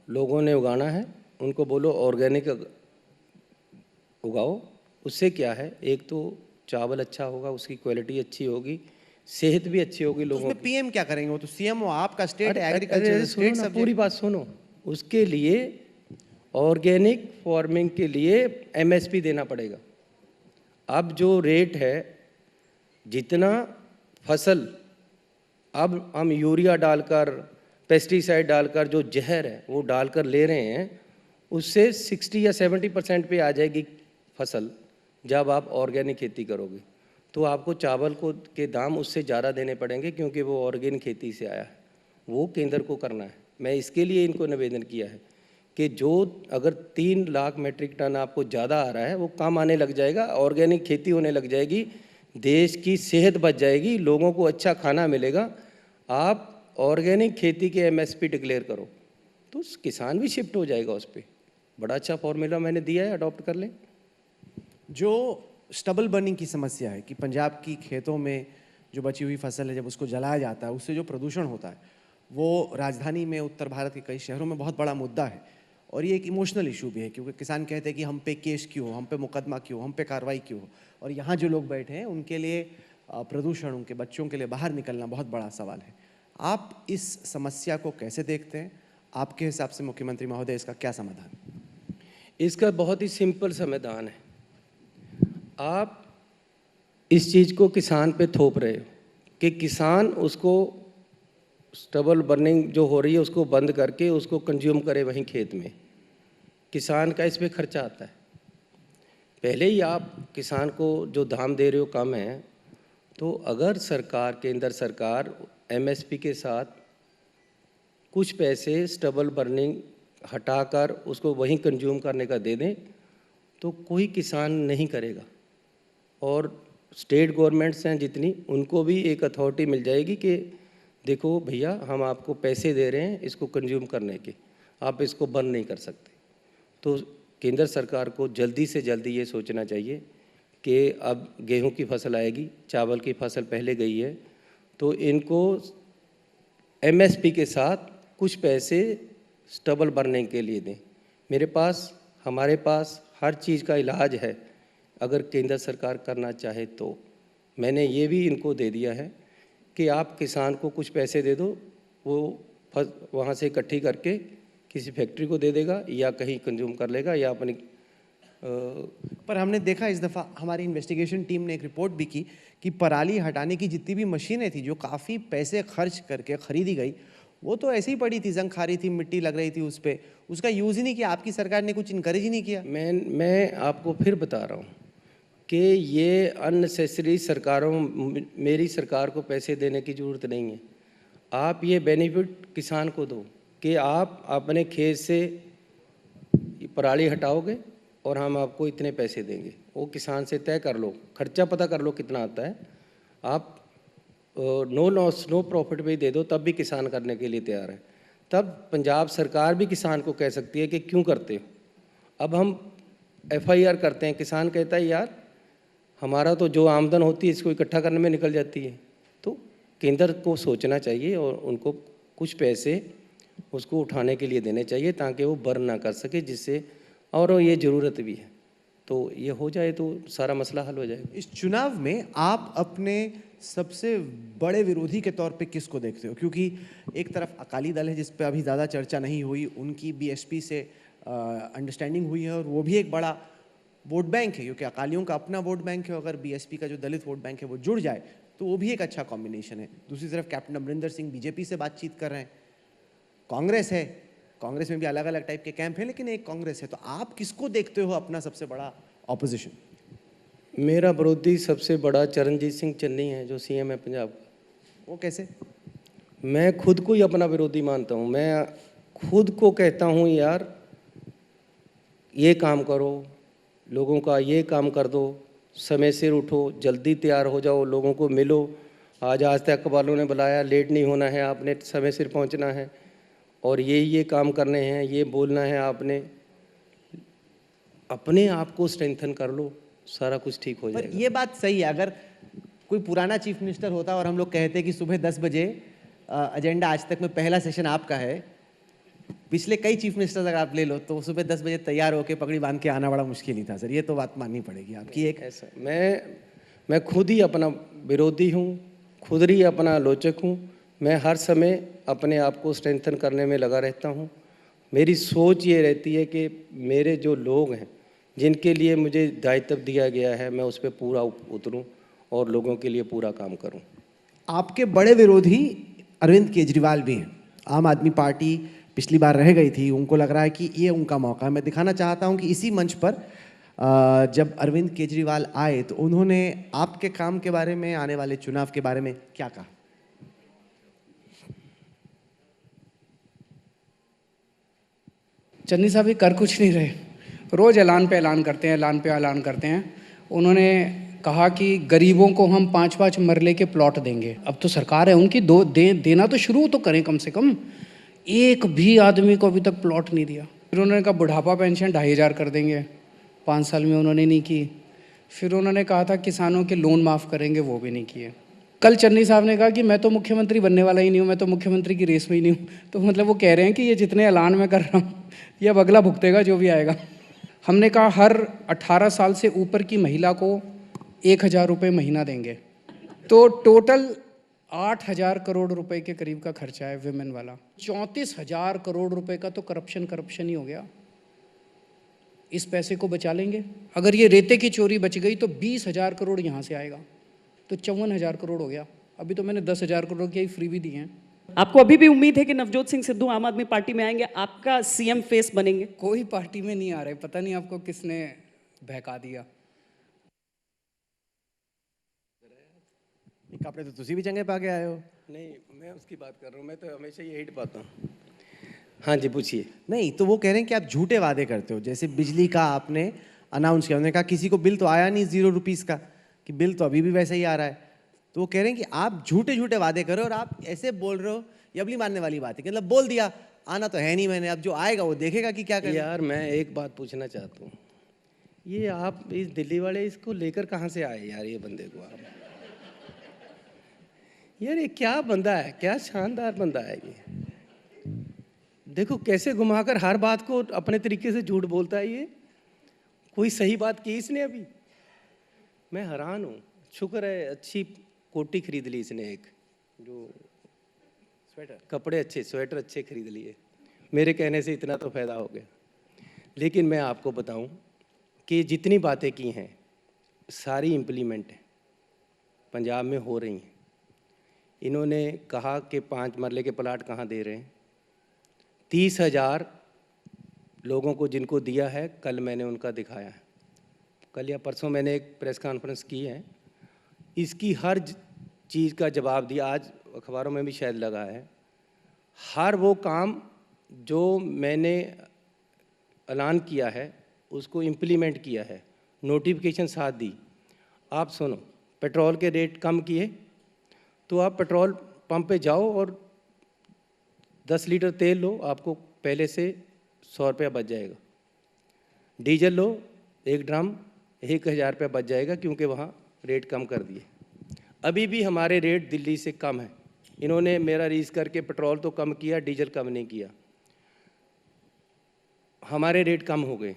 Speaker 2: लोगों ने उगाना है, उनको बोलो ऑर्गेनिक उगाओ। उससे क्या है, एक तो चावल अच्छा होगा, उसकी क्वालिटी अच्छी होगी, सेहत भी अच्छी होगी लोगों की।
Speaker 1: पीएम क्या करेंगे? वो तो सीएम हो, आपका स्टेट
Speaker 2: अरे
Speaker 1: एग्रीकल्चर स्टेट
Speaker 2: सुनो ना,
Speaker 1: सब्जेक्ट।
Speaker 2: पूरी बात सुनो। उसके लिए ऑर्गेनिक फार्मिंग के लिए एमएसपी देना पड़ेगा। अब जो रेट है, जितना फसल अब हम यूरिया डालकर, पेस्टिसाइड डालकर जो जहर है वो डालकर ले रहे हैं, उससे 60 या 70% पे आ जाएगी फसल जब आप ऑर्गेनिक खेती करोगे। तो आपको चावल को के दाम उससे ज़्यादा देने पड़ेंगे, क्योंकि वो ऑर्गेनिक खेती से आया है, वो केंद्र को करना है। मैं इसके लिए इनको निवेदन किया है कि जो अगर 3 लाख मीट्रिक टन आपको ज़्यादा आ रहा है वो कम आने लग जाएगा, ऑर्गेनिक खेती होने लग जाएगी, देश की सेहत बच जाएगी, लोगों को अच्छा खाना मिलेगा। आप ऑर्गेनिक खेती के एमएसपी डिक्लेयर करो तो किसान भी शिफ्ट हो जाएगा उस पर। बड़ा अच्छा फॉर्मूला मैंने दिया है, अडॉप्ट कर लें।
Speaker 1: जो स्टबल बर्निंग की समस्या है कि पंजाब की खेतों में जो बची हुई फसल है जब उसको जलाया जाता है उससे जो प्रदूषण होता है, वो राजधानी में, उत्तर भारत के कई शहरों में बहुत बड़ा मुद्दा है। और ये एक इमोशनल इशू भी है, क्योंकि किसान कहते हैं कि हम पे केस क्यों हो, हम पे मुकदमा क्यों, हम पे कार्रवाई क्यों हो। और यहाँ जो लोग बैठे हैं उनके लिए प्रदूषण, उनके बच्चों के लिए बाहर निकलना बहुत बड़ा सवाल है। आप इस समस्या को कैसे देखते हैं? आपके हिसाब से मुख्यमंत्री महोदय इसका क्या समाधान?
Speaker 2: इसका बहुत ही सिंपल समाधान है। आप इस चीज़ को किसान पे थोप रहे हो कि किसान उसको स्टबल बर्निंग जो हो रही है उसको बंद करके उसको कंज्यूम करे वहीं खेत में। किसान का इस पे खर्चा आता है। पहले ही आप किसान को जो दाम दे रहे हो कम है, तो अगर सरकार, केंद्र सरकार एमएसपी के साथ कुछ पैसे स्टबल बर्निंग हटाकर उसको वहीं कंज्यूम करने का दे दें तो कोई किसान नहीं करेगा। और स्टेट गवर्नमेंट्स हैं जितनी, उनको भी एक अथॉरिटी मिल जाएगी कि देखो भैया, हम आपको पैसे दे रहे हैं इसको कंज्यूम करने के, आप इसको बंद नहीं कर सकते। तो केंद्र सरकार को जल्दी से जल्दी ये सोचना चाहिए कि अब गेहूं की फसल आएगी, चावल की फसल पहले गई है, तो इनको एमएसपी के साथ कुछ पैसे स्टबल बर्निंग के लिए दें। हमारे पास हर चीज़ का इलाज है, अगर केंद्र सरकार करना चाहे तो। मैंने ये भी इनको दे दिया है कि आप किसान को कुछ पैसे दे दो, वो वहाँ से इकट्ठी करके किसी फैक्ट्री को दे देगा या कहीं कंज्यूम कर लेगा या अपनी
Speaker 1: पर हमने देखा इस दफ़ा हमारी इन्वेस्टिगेशन टीम ने एक रिपोर्ट भी की कि पराली हटाने की जितनी भी मशीनें थी जो काफ़ी पैसे खर्च करके ख़रीदी गई, वो तो ऐसे ही पड़ी थी, जंग खा रही थी, मिट्टी लग रही थी उस पर, उसका यूज़ ही नहीं किया। आपकी सरकार ने कुछ इनकरेज ही नहीं किया।
Speaker 2: मैं आपको फिर बता रहा हूँ कि ये अननेसेसरी मेरी सरकार को पैसे देने की ज़रूरत नहीं है। आप ये बेनिफिट किसान को दो कि आप अपने खेत से पराली हटाओगे और हम आपको इतने पैसे देंगे। वो किसान से तय कर लो, खर्चा पता कर लो कितना आता है, आप नो लॉस नो प्रॉफिट पे ही दे दो, तब भी किसान करने के लिए तैयार है। तब पंजाब सरकार भी किसान को कह सकती है कि क्यों करते हो। अब हम एफआईआर करते हैं, किसान कहता है यार हमारा तो जो आमदन होती है इसको इकट्ठा करने में निकल जाती है। तो केंद्र को सोचना चाहिए और उनको कुछ पैसे उसको उठाने के लिए देने चाहिए ताकि वो बर्न ना कर सके, जिससे और ये ज़रूरत भी है। तो ये हो जाए तो सारा मसला हल हो जाएगा।
Speaker 1: इस चुनाव में आप अपने सबसे बड़े विरोधी के तौर पे किसको देखते हो? क्योंकि एक तरफ अकाली दल है जिस पे अभी ज़्यादा चर्चा नहीं हुई, उनकी बीएसपी से अंडरस्टैंडिंग हुई है और वो भी एक बड़ा वोट बैंक है, क्योंकि अकालियों का अपना वोट बैंक है। अगर बीएसपी का जो दलित वोट बैंक है वो जुड़ जाए तो वो भी एक अच्छा कॉम्बिनेशन है। दूसरी तरफ कैप्टन अमरिंदर सिंह बीजेपी से बातचीत कर रहे हैं, कांग्रेस है, कांग्रेस में भी अलग अलग टाइप के कैंप हैं, लेकिन एक कांग्रेस है। तो आप किसको देखते हो अपना सबसे बड़ा ऑपोजिशन?
Speaker 2: मेरा विरोधी सबसे बड़ा चरणजीत सिंह चन्नी है जो सीएम है पंजाब का।
Speaker 1: वो कैसे?
Speaker 2: मैं खुद को ही अपना विरोधी मानता हूँ। मैं खुद को कहता हूँ यार ये काम करो, लोगों का ये काम कर दो, समय से उठो, जल्दी तैयार हो जाओ, लोगों को मिलो। आज तक वालों ने बुलाया, लेट नहीं होना है, आपने समय से पहुंचना है और ये काम करने हैं, ये बोलना है आपने। अपने आप को स्ट्रेंथन कर लो, सारा कुछ ठीक हो जाएगा।
Speaker 1: ये बात सही है। अगर कोई पुराना चीफ मिनिस्टर होता और हम लोग कहते कि सुबह 10 बजे एजेंडा आज तक में पहला सेशन आपका है, पिछले कई चीफ मिनिस्टर्स अगर आप ले लो तो सुबह 10 बजे तैयार होकर पगड़ी बांध के आना बड़ा मुश्किल ही था सर। ये तो बात माननी पड़ेगी आपकी। एक
Speaker 2: ऐसा मैं खुद ही अपना विरोधी हूँ, खुद ही अपना आलोचक हूँ। मैं हर समय अपने आप को स्ट्रेंथन करने में लगा रहता हूँ। मेरी सोच ये रहती है कि मेरे जो लोग हैं जिनके लिए मुझे दायित्व दिया गया है, मैं उस पर पूरा उतरूँ और लोगों के लिए पूरा काम करूँ।
Speaker 1: आपके बड़े विरोधी अरविंद केजरीवाल भी हैं। आम आदमी पार्टी पिछली बार रह गई थी, उनको लग रहा है कि ये उनका मौका है। मैं दिखाना चाहता हूं कि इसी मंच पर जब अरविंद केजरीवाल आए तो उन्होंने आपके काम के बारे में, आने वाले चुनाव के बारे में क्या कहा।
Speaker 3: चन्नी साहब ये कर कुछ नहीं रहे, रोज़ ऐलान पे ऐलान करते हैं, ऐलान पे ऐलान करते हैं। उन्होंने कहा कि गरीबों को हम 5-5 मरले के प्लॉट देंगे। अब तो सरकार है उनकी, देना तो शुरू तो करें कम से कम। एक भी आदमी को अभी तक प्लॉट नहीं दिया। फिर उन्होंने कहा बुढ़ापा पेंशन 2,500 कर देंगे, 5 साल में उन्होंने नहीं की। फिर उन्होंने कहा था किसानों के लोन माफ़ करेंगे, वो भी नहीं किए। कल चन्नी साहब ने कहा कि मैं तो मुख्यमंत्री बनने वाला ही नहीं हूँ, मैं तो मुख्यमंत्री की रेस में ही नहीं हूँ। तो मतलब वो कह रहे हैं कि ये जितने ऐलान मैं कर रहा हूँ ये अब अगला भुगतेगा जो भी आएगा। हमने कहा हर 18 साल से ऊपर की महिला को 1,000 रुपये महीना देंगे। तो टोटल 8,000 करोड़ रुपए के करीब का खर्चा है विमेन वाला। 34,000 करोड़ रुपए का तो करप्शन ही हो गया। इस पैसे को बचा लेंगे। अगर ये रेते की चोरी बच गई तो 20,000 करोड़ यहाँ से आएगा, तो 54,000 करोड़ हो गया। अभी तो मैंने 10,000 करोड़ के ही फ्री भी दिए हैं।
Speaker 4: आपको अभी भी उम्मीद है कि नवजोत सिंह सिद्धू आम आदमी पार्टी में आएंगे, आपका सीएम फेस बनेंगे?
Speaker 3: कोई पार्टी में नहीं आ रहे, पता नहीं आपको किसने बहका दिया।
Speaker 1: आपने तो तुसी भी चंगे पा के आए हो।
Speaker 2: नहीं, मैं उसकी बात कर रहा हूँ, मैं तो हमेशा यही पाता हूँ। हाँ जी, पूछिए।
Speaker 1: नहीं तो वो कह रहे हैं कि आप झूठे वादे करते हो। जैसे बिजली का आपने अनाउंस किया, उन्होंने कहा किसी को बिल तो आया नहीं 0 रुपीज़ का, कि बिल तो अभी भी वैसा ही आ रहा है। तो वो कह रहे हैं कि आप झूठे झूठे वादे करो और आप ऐसे बोल रहे हो, ये अगली मानने वाली बात है कि मतलब बोल दिया, आना तो है नहीं मैंने, अब जो आएगा वो देखेगा कि क्या करें।
Speaker 2: यार मैं एक बात पूछना चाहता हूँ, ये आप इस दिल्ली वाले इसको लेकर कहाँ से आए यार, ये बंदे को आप? यार ये क्या बंदा है, क्या शानदार बंदा है ये। देखो कैसे घुमाकर हर बात को अपने तरीके से झूठ बोलता है ये। कोई सही बात की इसने अभी? मैं हैरान हूँ। शुक्र है अच्छी कोटी खरीद ली इसने, एक जो स्वेटर, कपड़े अच्छे, स्वेटर अच्छे खरीद लिए। मेरे कहने से इतना तो फायदा हो गया। लेकिन मैं आपको बताऊं कि जितनी बातें की हैं सारी इम्प्लीमेंट है, पंजाब में हो रही हैं। इन्होंने कहा कि 5 मरले के प्लाट कहाँ दे रहे हैं। 30,000 लोगों को जिनको दिया है, कल मैंने उनका दिखाया है। कल या परसों मैंने एक प्रेस कॉन्फ्रेंस की है, इसकी हर चीज़ का जवाब दिया। आज अखबारों में भी शायद लगा है। हर वो काम जो मैंने ऐलान किया है उसको इम्प्लीमेंट किया है, नोटिफिकेशन साथ दी। आप सुनो, पेट्रोल के रेट कम किए तो आप पेट्रोल पंप पे जाओ और 10 लीटर तेल लो, आपको पहले से 100 रुपया बच जाएगा। डीजल लो 1 ड्रम 1,000 रुपया बच जाएगा, क्योंकि वहाँ रेट कम कर दिए। अभी भी हमारे रेट दिल्ली से कम है। इन्होंने मेरा रीस करके पेट्रोल तो कम किया, डीजल कम नहीं किया। हमारे रेट कम हो गए।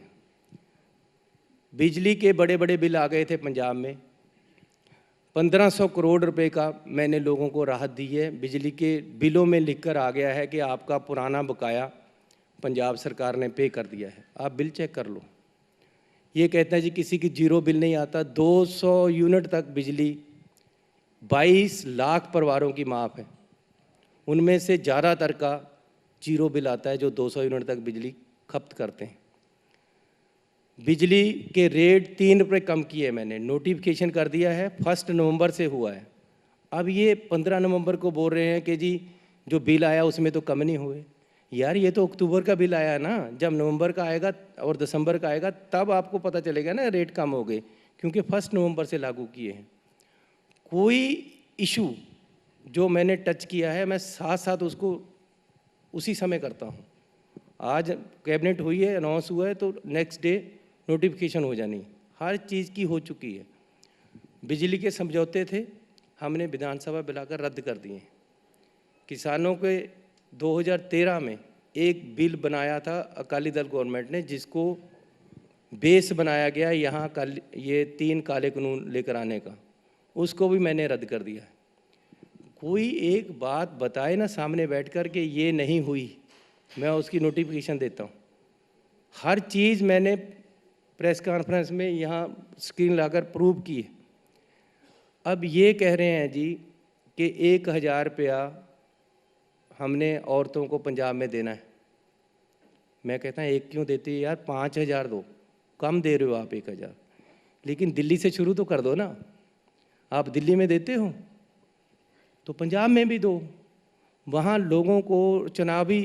Speaker 2: बिजली के बड़े बड़े बिल आ गए थे पंजाब में, 1500 करोड़ रुपए का मैंने लोगों को राहत दी है। बिजली के बिलों में लिखकर आ गया है कि आपका पुराना बकाया पंजाब सरकार ने पे कर दिया है। आप बिल चेक कर लो। ये कहता है जी किसी की 0 बिल नहीं आता। 200 यूनिट तक बिजली 22 लाख परिवारों की माफ़ है। उनमें से ज़्यादातर का 0 बिल आता है, जो 200 यूनिट तक बिजली खपत करते हैं। बिजली के रेट 3 रुपये कम किए मैंने, नोटिफिकेशन कर दिया है, 1 नवंबर से हुआ है। अब ये 15 नवंबर को बोल रहे हैं कि जी जो बिल आया उसमें तो कम नहीं हुए। यार ये तो अक्टूबर का बिल आया ना, जब नवंबर का आएगा और दिसंबर का आएगा तब आपको पता चलेगा ना रेट कम हो गए, क्योंकि 1 नवंबर से लागू किए हैं। कोई इशू जो मैंने टच किया है मैं साथ साथ उसको उसी समय करता हूँ। आज कैबिनेट हुई है, अनाउंस हुआ है, तो नेक्स्ट डे नोटिफिकेशन हो जानी। हर चीज़ की हो चुकी है। बिजली के समझौते थे, हमने विधानसभा बुलाकर रद्द कर दिए। किसानों के 2013 में एक बिल बनाया था अकाली दल गवर्नमेंट ने, जिसको बेस बनाया गया यहाँ ये 3 काले कानून लेकर आने का, उसको भी मैंने रद्द कर दिया। कोई एक बात बताए ना सामने बैठकर के ये नहीं हुई, मैं उसकी नोटिफिकेशन देता हूँ। हर चीज़ मैंने प्रेस कॉन्फ्रेंस में यहाँ स्क्रीन लाकर प्रूव की है। अब ये कह रहे हैं जी कि 1,000 रुपया हमने औरतों को पंजाब में देना है। मैं कहता हूँ एक क्यों देती है यार, 5,000 दो, कम दे रहे हो आप 1,000, लेकिन दिल्ली से शुरू तो कर दो ना। आप दिल्ली में देते हो तो पंजाब में भी दो। वहाँ लोगों को चुनावी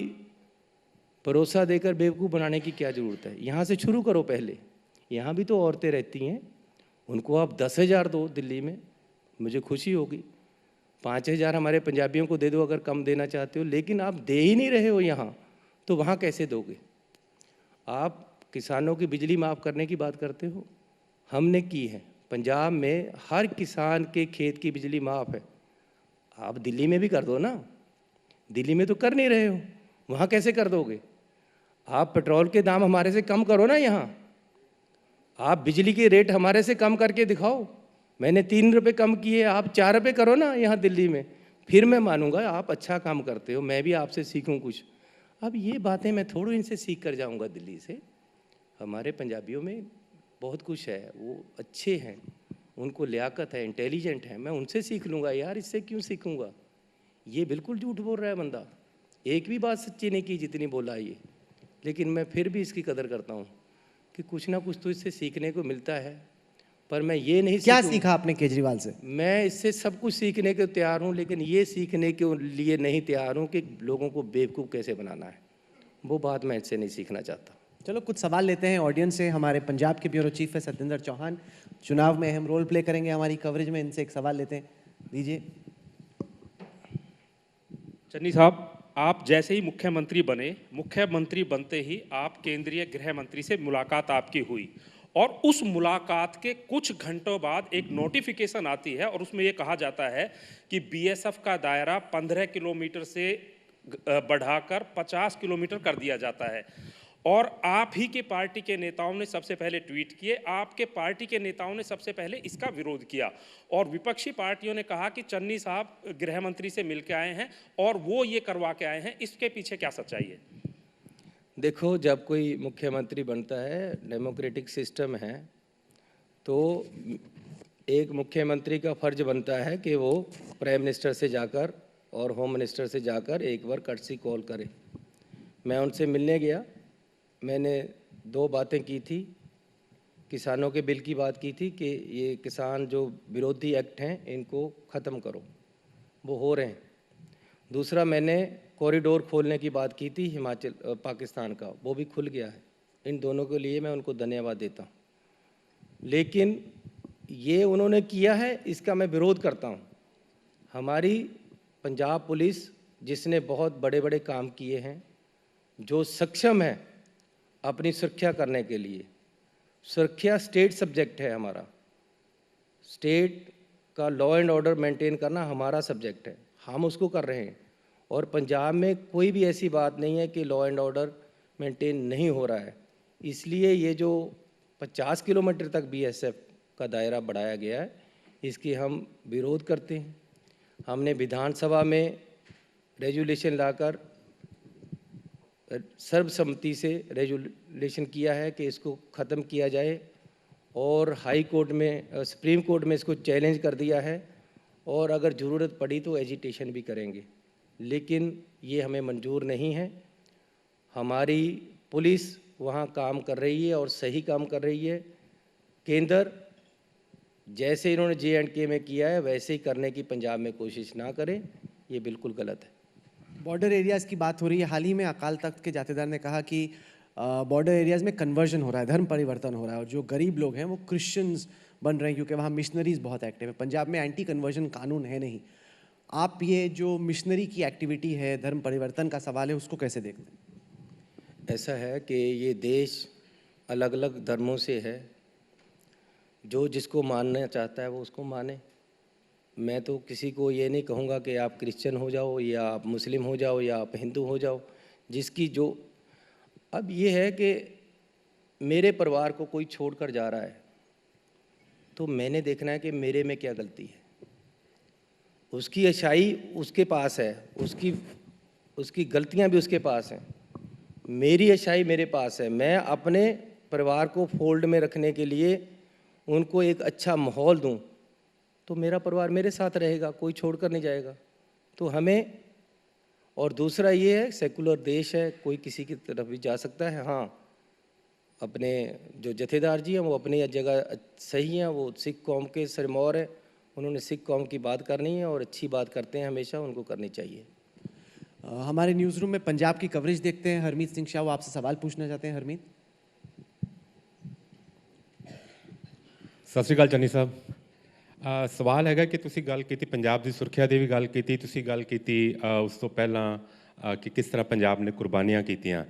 Speaker 2: भरोसा देकर बेवकूफ़ बनाने की क्या ज़रूरत है, यहाँ से शुरू करो पहले। यहाँ भी तो औरतें रहती हैं, उनको आप 10,000 दो दिल्ली में, मुझे खुशी होगी। 5,000 हमारे पंजाबियों को दे दो अगर कम देना चाहते हो, लेकिन आप दे ही नहीं रहे हो यहाँ, तो वहाँ कैसे दोगे। आप किसानों की बिजली माफ़ करने की बात करते हो, हमने की है। पंजाब में हर किसान के खेत की बिजली माफ़ है। आप दिल्ली में भी कर दो ना, दिल्ली में तो कर नहीं रहे हो, वहाँ कैसे कर दोगे। आप पेट्रोल के दाम हमारे से कम करो ना यहाँ, आप बिजली के रेट हमारे से कम करके दिखाओ। मैंने 3 रुपये कम किए, आप 4 रुपये करो ना यहाँ दिल्ली में, फिर मैं मानूंगा आप अच्छा काम करते हो, मैं भी आपसे सीखूं कुछ। अब ये बातें मैं थोड़ी इनसे सीख कर जाऊंगा दिल्ली से। हमारे पंजाबियों में बहुत कुछ है, वो अच्छे हैं, उनको लियाकत है, इंटेलिजेंट है, मैं उनसे सीख लूँगा यार, इससे क्यों सीखूँगा। ये बिल्कुल झूठ बोल रहा है बंदा, एक भी बात सच्ची नहीं की जितनी बोला ये, लेकिन मैं फिर भी इसकी कदर करता हूँ कि कुछ ना कुछ तो इससे सीखने को मिलता है। पर मैं ये नहीं
Speaker 1: क्या सीखा आपने केजरीवाल से?
Speaker 2: मैं इससे सब कुछ सीखने को तैयार हूँ, लेकिन ये सीखने के लिए नहीं तैयार हूँ कि लोगों को बेवकूफ़ कैसे बनाना है, वो बात मैं इससे नहीं सीखना चाहता।
Speaker 1: चलो कुछ सवाल लेते हैं ऑडियंस से। हमारे पंजाब के ब्यूरो चीफ है सत्येंद्र चौहान, चुनाव में अहम रोल प्ले करेंगे हमारी कवरेज में। इनसे एक सवाल लेते हैं, दीजिए।
Speaker 5: चन्नी साहब, आप जैसे ही मुख्यमंत्री बने, मुख्यमंत्री बनते ही आप केंद्रीय गृह मंत्री से मुलाकात आपकी हुई, और उस मुलाकात के कुछ घंटों बाद एक नोटिफिकेशन आती है और उसमें ये कहा जाता है कि बीएसएफ का दायरा 15 किलोमीटर से बढ़ाकर 50 किलोमीटर कर दिया जाता है। और आप ही के पार्टी के नेताओं ने सबसे पहले ट्वीट किए, आपके पार्टी के नेताओं ने सबसे पहले इसका विरोध किया, और विपक्षी पार्टियों ने कहा कि चन्नी साहब गृह मंत्री से मिलकर आए हैं और वो ये करवा के आए हैं, इसके पीछे क्या सच्चाई है।
Speaker 2: देखो, जब कोई मुख्यमंत्री बनता है, डेमोक्रेटिक सिस्टम है, तो एक मुख्यमंत्री का फर्ज बनता है कि वो प्राइम मिनिस्टर से जाकर और होम मिनिस्टर से जाकर एक बार कर्टसी कॉल करे। मैं उनसे मिलने गया, मैंने 2 बातें की थी। किसानों के बिल की बात की थी कि ये किसान जो विरोधी एक्ट हैं इनको ख़त्म करो, वो हो रहे हैं। दूसरा, मैंने कॉरिडोर खोलने की बात की थी हिमाचल पाकिस्तान का, वो भी खुल गया है। इन दोनों के लिए मैं उनको धन्यवाद देता हूँ। लेकिन ये उन्होंने किया है, इसका मैं विरोध करता हूँ। हमारी पंजाब पुलिस जिसने बहुत बड़े बड़े काम किए हैं, जो सक्षम है अपनी सुरक्षा करने के लिए, सुरक्षा स्टेट सब्जेक्ट है हमारा, स्टेट का लॉ एंड ऑर्डर मेंटेन करना हमारा सब्जेक्ट है, हम उसको कर रहे हैं। और पंजाब में कोई भी ऐसी बात नहीं है कि लॉ एंड ऑर्डर मेंटेन नहीं हो रहा है। इसलिए ये जो 50 किलोमीटर तक बीएसएफ का दायरा बढ़ाया गया है, इसकी हम विरोध करते हैं। हमने विधानसभा में रेजुलेशन लाकर सर्वसम्मति से रेजुलेशन किया है कि इसको ख़त्म किया जाए, और हाई कोर्ट में, सुप्रीम कोर्ट में इसको चैलेंज कर दिया है, और अगर ज़रूरत पड़ी तो एजिटेशन भी करेंगे, लेकिन ये हमें मंजूर नहीं है। हमारी पुलिस वहाँ काम कर रही है और सही काम कर रही है। केंद्र जैसे इन्होंने JNK में किया है वैसे ही करने की पंजाब में कोशिश ना करें, ये बिल्कुल गलत है।
Speaker 1: बॉर्डर एरियाज़ की बात हो रही है। हाल ही में अकाल तख्त के जाथेदार ने कहा कि बॉर्डर एरियाज़ में कन्वर्जन हो रहा है, धर्म परिवर्तन हो रहा है, और जो गरीब लोग हैं वो क्रिश्चियंस बन रहे हैं क्योंकि वहाँ मिशनरीज बहुत एक्टिव है। पंजाब में एंटी कन्वर्जन कानून है नहीं। आप ये जो मिशनरी की एक्टिविटी है, धर्म परिवर्तन का सवाल है, उसको कैसे देखते हैं?
Speaker 2: ऐसा है कि ये देश अलग अलग धर्मों से है, जो जिसको मानना चाहता है वो उसको माने। मैं तो किसी को ये नहीं कहूँगा कि आप क्रिश्चियन हो जाओ या आप मुस्लिम हो जाओ या आप हिंदू हो जाओ, जिसकी जो। अब ये है कि मेरे परिवार को कोई छोड़कर जा रहा है तो मैंने देखना है कि मेरे में क्या गलती है। उसकी अच्छाई उसके पास है, उसकी गलतियां भी उसके पास हैं, मेरी अच्छाई मेरे पास है। मैं अपने परिवार को फोल्ड में रखने के लिए उनको एक अच्छा माहौल दूं तो मेरा परिवार मेरे साथ रहेगा, कोई छोड़कर नहीं जाएगा। तो हमें और दूसरा ये है सेकुलर देश है, कोई किसी की तरफ भी जा सकता है। हाँ, अपने जो जथेदार जी हैं वो अपनी जगह सही हैं, वो सिख कौम के सिरमौर हैं, उन्होंने सिख कौम की बात करनी है और अच्छी बात करते हैं, हमेशा उनको करनी चाहिए।
Speaker 1: हमारे न्यूज़ रूम में पंजाब की कवरेज देखते हैं हरमीत सिंह शाह, वो आपसे सवाल पूछना चाहते हैं। हरमीत।
Speaker 6: ਸਤਿ ਸ਼੍ਰੀ ਅਕਾਲ ਚੰਨੀ ਸਾਹਿਬ। ਸਵਾਲ ਹੈਗਾ ਕਿ ਤੁਸੀਂ ਗੱਲ ਕੀਤੀ ਪੰਜਾਬ ਦੀ ਸੁਰੱਖਿਆ ਦੀ ਵੀ ਗੱਲ ਕੀਤੀ, ਤੁਸੀਂ ਗੱਲ ਕੀਤੀ ਉਸ ਤੋਂ ਪਹਿਲਾਂ ਕਿ ਕਿਸ ਤਰ੍ਹਾਂ ਪੰਜਾਬ ਨੇ ਕੁਰਬਾਨੀਆਂ ਕੀਤੀਆਂ।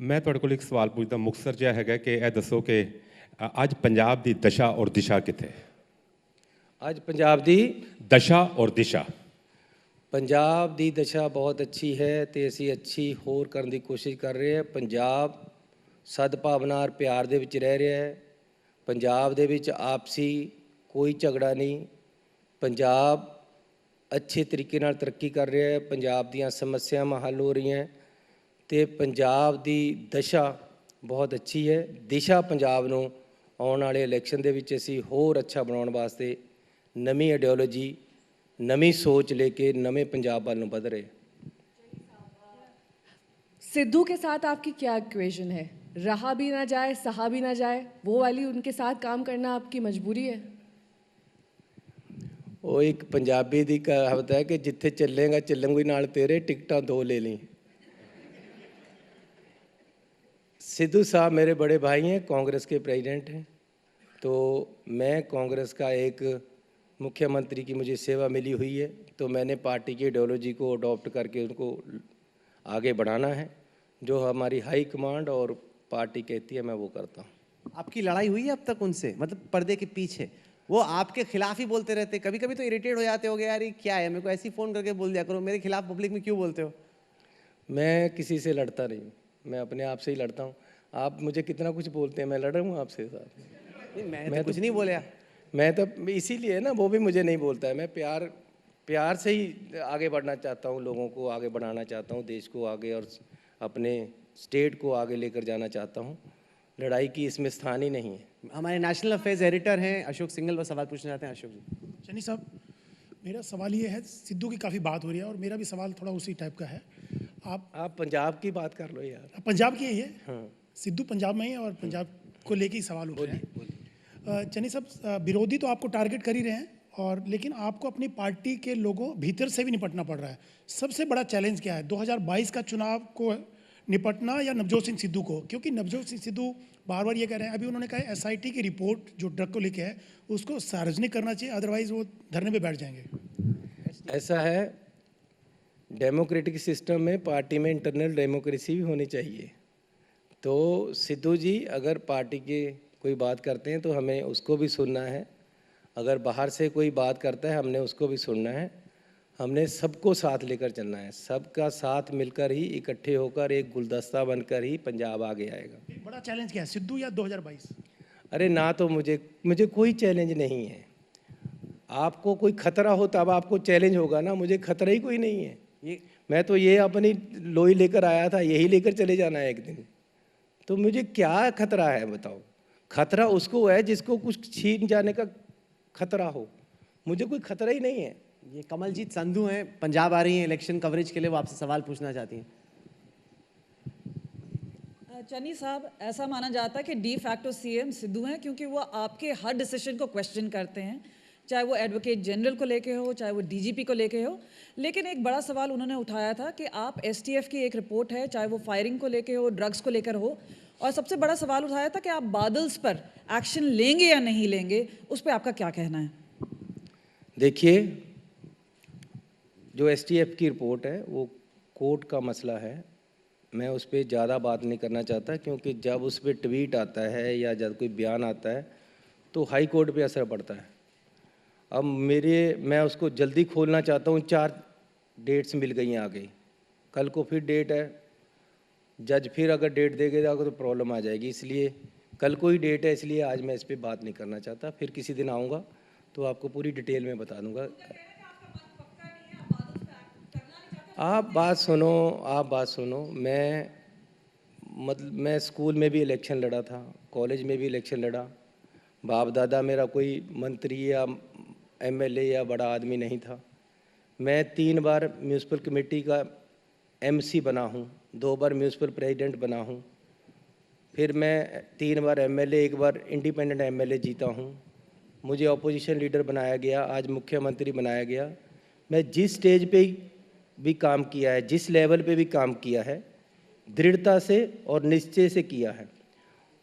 Speaker 6: ਮੈਂ ਤੁਹਾਡੇ ਕੋਲ ਇੱਕ ਸਵਾਲ ਪੁੱਛਦਾ, ਮੁਖਤਸਰ ਜਿਹਾ ਹੈਗਾ ਕਿ ਇਹ ਦੱਸੋ ਕਿ ਅੱਜ ਪੰਜਾਬ ਦੀ ਦਸ਼ਾ ਔਰ ਦਿਸ਼ਾ ਕਿੱਥੇ?
Speaker 2: ਅੱਜ ਪੰਜਾਬ ਦੀ
Speaker 6: ਦਸ਼ਾ ਔਰ ਦਿਸ਼ਾ।
Speaker 2: ਪੰਜਾਬ ਦੀ ਦਸ਼ਾ ਬਹੁਤ ਅੱਛੀ ਹੈ ਤੇ ਅਸੀਂ ਅੱਛੀ ਹੋਰ ਕਰਨ ਦੀ ਕੋਸ਼ਿਸ਼ ਕਰ ਰਹੇ ਹਾਂ। ਪੰਜਾਬ ਸਦਭਾਵਨਾ ਔਰ ਪਿਆਰ ਦੇ ਵਿੱਚ ਰਹਿ ਰਿਹਾ ਹੈ। ਪੰਜਾਬ ਦੇ ਵਿੱਚ ਆਪਸੀ ਕੋਈ ਝਗੜਾ ਨਹੀਂ। ਪੰਜਾਬ ਅੱਛੇ ਤਰੀਕੇ ਨਾਲ ਤਰੱਕੀ ਕਰ ਰਿਹਾ ਹੈ। ਪੰਜਾਬ ਦੀਆਂ ਸਮੱਸਿਆਵਾਂ ਹੱਲ ਹੋ ਰਹੀਆਂ ਤੇ ਪੰਜਾਬ ਦੀ ਦਸ਼ਾ ਬਹੁਤ ਅੱਛੀ ਹੈ। ਦਿਸ਼ਾ ਪੰਜਾਬ ਨੂੰ ਆਉਣ ਵਾਲੇ ਇਲੈਕਸ਼ਨ ਦੇ ਵਿੱਚ ਅਸੀਂ ਹੋਰ ਅੱਛਾ ਬਣਾਉਣ ਵਾਸਤੇ ਨਵੀਂ ਆਈਡੀਓਲੋਜੀ, नवी सोच लेके नवे पंजाब वालों बढ़ रहे।
Speaker 7: सिद्धू के साथ आपकी क्या इक्वेशन है? रहा भी ना जाए सहा भी ना जाए, वो वाली उनके साथ काम करना आपकी मजबूरी है?
Speaker 2: वो एक पंजाबी दी कहावत है कि जिथे चलेगा चलूंगी नाल तेरे, टिकटां दो ले ली। सिद्धू साहब मेरे बड़े भाई हैं, कांग्रेस के प्रेसिडेंट हैं, तो मैं कांग्रेस का एक मुख्यमंत्री की मुझे सेवा मिली हुई है, तो मैंने पार्टी की आइडियोलॉजी को अडॉप्ट करके उनको आगे बढ़ाना है। जो हमारी हाई कमांड और पार्टी कहती है मैं वो करता हूँ।
Speaker 1: आपकी लड़ाई हुई है अब तक उनसे, मतलब पर्दे के पीछे? वो आपके खिलाफ ही बोलते रहते, कभी कभी तो इरिटेट हो जाते होगे, यार ये क्या है, मेरे को ऐसे ही फ़ोन करके बोल दिया करो, मेरे खिलाफ पब्लिक में क्यों बोलते हो?
Speaker 2: मैं किसी से लड़ता नहीं, मैं अपने आप से ही लड़ता हूँ। आप मुझे कितना कुछ बोलते हैं, मैं लड़ रहा हूँ आपसे साथ।
Speaker 1: मैं तो कुछ नहीं बोला।
Speaker 2: मैं तो इसीलिए ना, वो भी मुझे नहीं बोलता है। मैं प्यार से ही आगे बढ़ना चाहता हूँ, लोगों को आगे बढ़ाना चाहता हूँ, देश को आगे और अपने स्टेट को आगे लेकर जाना चाहता हूँ। लड़ाई की इसमें स्थान ही नहीं है।
Speaker 1: हमारे नेशनल अफेयर्स एडिटर हैं अशोक सिंघल, वो सवाल पूछना चाहते हैं। अशोक जी।
Speaker 8: चन्नी साहब, मेरा सवाल ये है, सिद्धू की काफ़ी बात हो रही है और मेरा भी सवाल थोड़ा उसी टाइप का है।
Speaker 2: आप पंजाब की बात कर लो यार।
Speaker 8: पंजाब की ही है।
Speaker 2: हाँ।
Speaker 8: सिद्धू पंजाब में ही है और पंजाब को लेके ही सवाल उठ रहे हैं। चन्नी साहब, विरोधी तो आपको टारगेट कर ही रहे हैं, और लेकिन आपको अपनी पार्टी के लोगों भीतर से भी निपटना पड़ रहा है। सबसे बड़ा चैलेंज क्या है 2022 का चुनाव को निपटना या नवजोत सिंह सिद्धू को? क्योंकि नवजोत सिंह सिद्धू बार बार ये कह रहे हैं, अभी उन्होंने कहा SIT की रिपोर्ट जो ड्रग को लेके है उसको सार्वजनिक करना चाहिए, अदरवाइज वो धरने पे बैठ जाएंगे।
Speaker 2: ऐसा है, डेमोक्रेटिक सिस्टम में पार्टी में इंटरनल डेमोक्रेसी भी होनी चाहिए। तो सिद्धू जी अगर पार्टी के कोई बात करते हैं तो हमें उसको भी सुनना है, अगर बाहर से कोई बात करता है हमने उसको भी सुनना है। हमने सबको साथ लेकर चलना है, सबका साथ मिलकर ही, इकट्ठे होकर एक गुलदस्ता बनकर ही पंजाब आगे आएगा।
Speaker 8: बड़ा चैलेंज क्या है, सिद्धू या 2022?
Speaker 2: अरे ना, तो मुझे कोई चैलेंज नहीं है। आपको कोई खतरा हो तब आपको चैलेंज होगा ना, मुझे खतरा ही कोई नहीं है। मैं तो ये अपनी लोई लेकर आया था, यही लेकर चले जाना है एक दिन। तो मुझे क्या खतरा है बताओ? खतरा उसको है जिसको कुछ छीन जाने का खतरा हो, मुझे कोई खतरा ही नहीं है।
Speaker 1: ये कमलजीत संधू हैं, पंजाब आ रही हैं इलेक्शन कवरेज के लिए, वो आपसे सवाल पूछना चाहती हैं।
Speaker 9: चन्नी साहब, ऐसा माना जाता है कि डी फैक्टो CM सिद्धू हैं, क्योंकि वो आपके हर डिसीजन को क्वेश्चन करते हैं, चाहे वो एडवोकेट जनरल को लेके हो, चाहे वो DGP को लेके हो। लेकिन एक बड़ा सवाल उन्होंने उठाया था कि आप STF की एक रिपोर्ट है, चाहे वो फायरिंग को लेके हो, ड्रग्स को लेकर हो, और सबसे बड़ा सवाल उठाया था कि आप बादल्स पर एक्शन लेंगे या नहीं लेंगे, उस पर आपका क्या कहना है?
Speaker 2: देखिए, जो STF की रिपोर्ट है वो कोर्ट का मसला है, मैं उस पर ज़्यादा बात नहीं करना चाहता, क्योंकि जब उस पर ट्वीट आता है या जब कोई बयान आता है तो हाई कोर्ट पे असर पड़ता है। अब मैं उसको जल्दी खोलना चाहता हूँ। 4 डेट्स मिल गई हैं आगे, कल को फिर डेट है, जज फिर अगर डेट देगा तो प्रॉब्लम आ जाएगी, इसलिए कल को ही डेट है, इसलिए आज मैं इस पर बात नहीं करना चाहता। फिर किसी दिन आऊँगा तो आपको पूरी डिटेल में बता दूँगा। आप बात सुनो, मैं स्कूल में भी इलेक्शन लड़ा था, कॉलेज में भी इलेक्शन लड़ा। बाप दादा मेरा कोई मंत्री या MLA या बड़ा आदमी नहीं था। मैं 3 बार म्यूनसिपल कमेटी का एमसी बना हूँ, 2 बार म्यूनसिपल प्रेसिडेंट बना हूँ, फिर मैं 3 बार एमएलए, 1 बार इंडिपेंडेंट एमएलए जीता हूँ। मुझे अपोजिशन लीडर बनाया गया, आज मुख्यमंत्री बनाया गया। मैं जिस स्टेज पे भी काम किया है, जिस लेवल पे भी काम किया है, दृढ़ता से और निश्चय से किया है।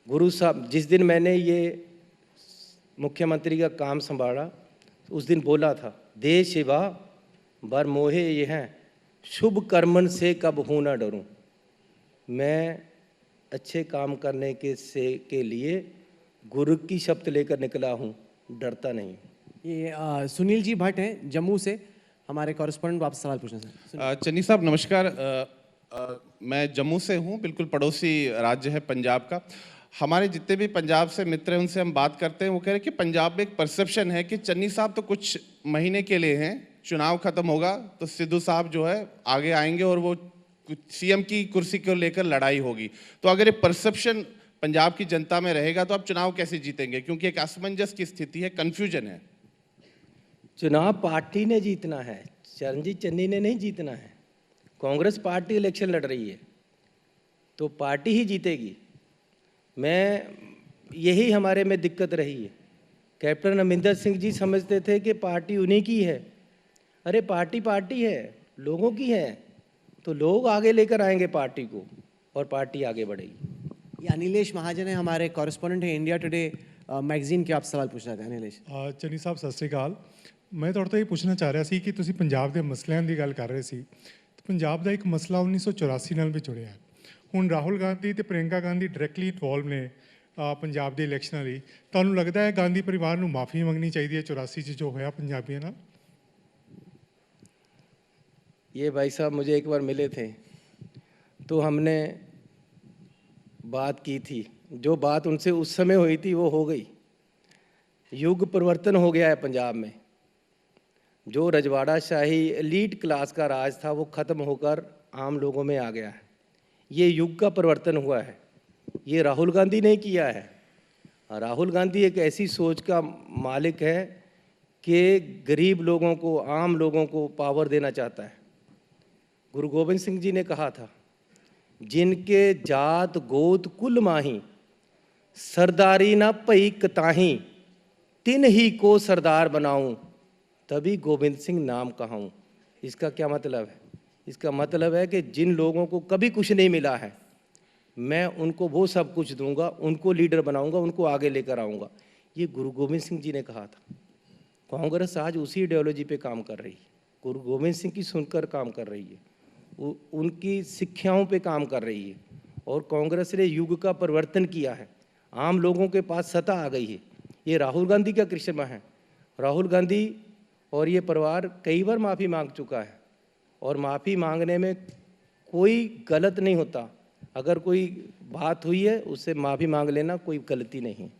Speaker 2: गुरु साहब, जिस दिन मैंने ये मुख्यमंत्री का काम संभाला, उस दिन बोला था, दे शिवा बर मोहे ये हैं, शुभ कर्मन से कब हूँ ना डरूं। मैं अच्छे काम करने के लिए गुरु की शपथ लेकर निकला हूँ, डरता नहीं।
Speaker 1: ये सुनील जी भट्ट हैं जम्मू से, हमारे कॉरेस्पॉन्डेंट, आपसे सवाल पूछना सर।
Speaker 10: चन्नी साहब नमस्कार। मैं जम्मू से हूँ, बिल्कुल पड़ोसी राज्य है पंजाब का। हमारे जितने भी पंजाब से मित्र हैं उनसे हम बात करते हैं, वो कह रहे हैं कि पंजाब में एक परसेप्शन है कि चन्नी साहब तो कुछ महीने के लिए हैं, चुनाव खत्म होगा तो सिद्धू साहब जो है आगे आएंगे और वो सीएम की कुर्सी को लेकर लड़ाई होगी। तो अगर ये परसेप्शन पंजाब की जनता में रहेगा तो आप चुनाव कैसे जीतेंगे, क्योंकि एक असमंजस की स्थिति है, कन्फ्यूजन है।
Speaker 2: चुनाव पार्टी ने जीतना है, चरणजीत चन्नी ने नहीं जीतना है। कांग्रेस पार्टी इलेक्शन लड़ रही है तो पार्टी ही जीतेगी। यही हमारे में दिक्कत रही है। कैप्टन अमरिंदर सिंह जी समझते थे कि पार्टी उन्हीं की है। अरे पार्टी पार्टी है, लोगों की है, तो लोग आगे लेकर आएंगे पार्टी को और पार्टी आगे बढ़ेगी।
Speaker 1: ये अनिलेश महाजन है, हमारे कॉरेस्पॉन्डेंट है इंडिया टुडे मैगजीन के, आप सवाल पूछना चाहते हैं अनिलेश।
Speaker 11: ਚੰਨੀ ਸਾਹਿਬ ਸਤਿ ਸ਼੍ਰੀ ਅਕਾਲ। ਮੈਂ ਤੁਹਾਡੇ ਤੋਂ ਇਹ ਪੁੱਛਣਾ ਚਾਹ ਰਿਹਾ ਸੀ ਕਿ ਤੁਸੀਂ ਪੰਜਾਬ ਦੇ ਮਸਲਿਆਂ ਦੀ ਗੱਲ ਕਰ ਰਹੇ ਸੀ। ਪੰਜਾਬ ਦਾ ਇੱਕ ਮਸਲਾ 1984 ਨਾਲ ਵੀ ਜੁੜਿਆ ਹੈ। ਹੁਣ ਰਾਹੁਲ ਗਾਂਧੀ ਤੇ ਪ੍ਰਿਯੰਕਾ ਗਾਂਧੀ ਡਾਇਰੈਕਟਲੀ ਇਨਵੋਲਵ ਨੇ ਪੰਜਾਬ ਦੇ ਇਲੈਕਸ਼ਨਾਂ ਲਈ। ਤੁਹਾਨੂੰ ਲੱਗਦਾ ਹੈ ਗਾਂਧੀ ਪਰਿਵਾਰ ਨੂੰ ਮਾਫੀ ਮੰਗਣੀ ਚਾਹੀਦੀ ਹੈ 84 ਚ ਜੋ ਹੋਇਆ ਪੰਜਾਬੀਆਂ ਨਾਲ?
Speaker 2: ये भाई साहब मुझे एक बार मिले थे तो हमने बात की थी, जो बात उनसे उस समय हुई थी वो हो गई। युग परिवर्तन हो गया है पंजाब में। जो रजवाड़ा शाही एलीट क्लास का राज था वो ख़त्म होकर आम लोगों में आ गया है। ये युग का परिवर्तन हुआ है, ये राहुल गांधी ने किया है। राहुल गांधी एक ऐसी सोच का मालिक है कि गरीब लोगों को, आम लोगों को पावर देना चाहता है। गुरु गोविंद सिंह जी ने कहा था, जिनके जात गोत कुल माही, सरदारी ना भई कताही, तिन ही को सरदार बनाऊं, तभी गोविंद सिंह नाम कहाऊं। इसका क्या मतलब है? इसका मतलब है कि जिन लोगों को कभी कुछ नहीं मिला है, मैं उनको वो सब कुछ दूंगा, उनको लीडर बनाऊंगा, उनको आगे लेकर आऊंगा। ये गुरु गोविंद सिंह जी ने कहा था। कांग्रेस आज उसी आइडियोलॉजी पे काम कर रही है, गुरु गोविंद सिंह की सुनकर काम कर रही है, उनकी शिक्षाओं पे काम कर रही है। और कांग्रेस ने युग का परिवर्तन किया है, आम लोगों के पास सत्ता आ गई है। ये राहुल गांधी का करिश्मा है। राहुल गांधी और ये परिवार कई बार माफ़ी मांग चुका है, और माफ़ी मांगने में कोई गलत नहीं होता। अगर कोई बात हुई है उससे माफ़ी मांग लेना कोई गलती नहीं है।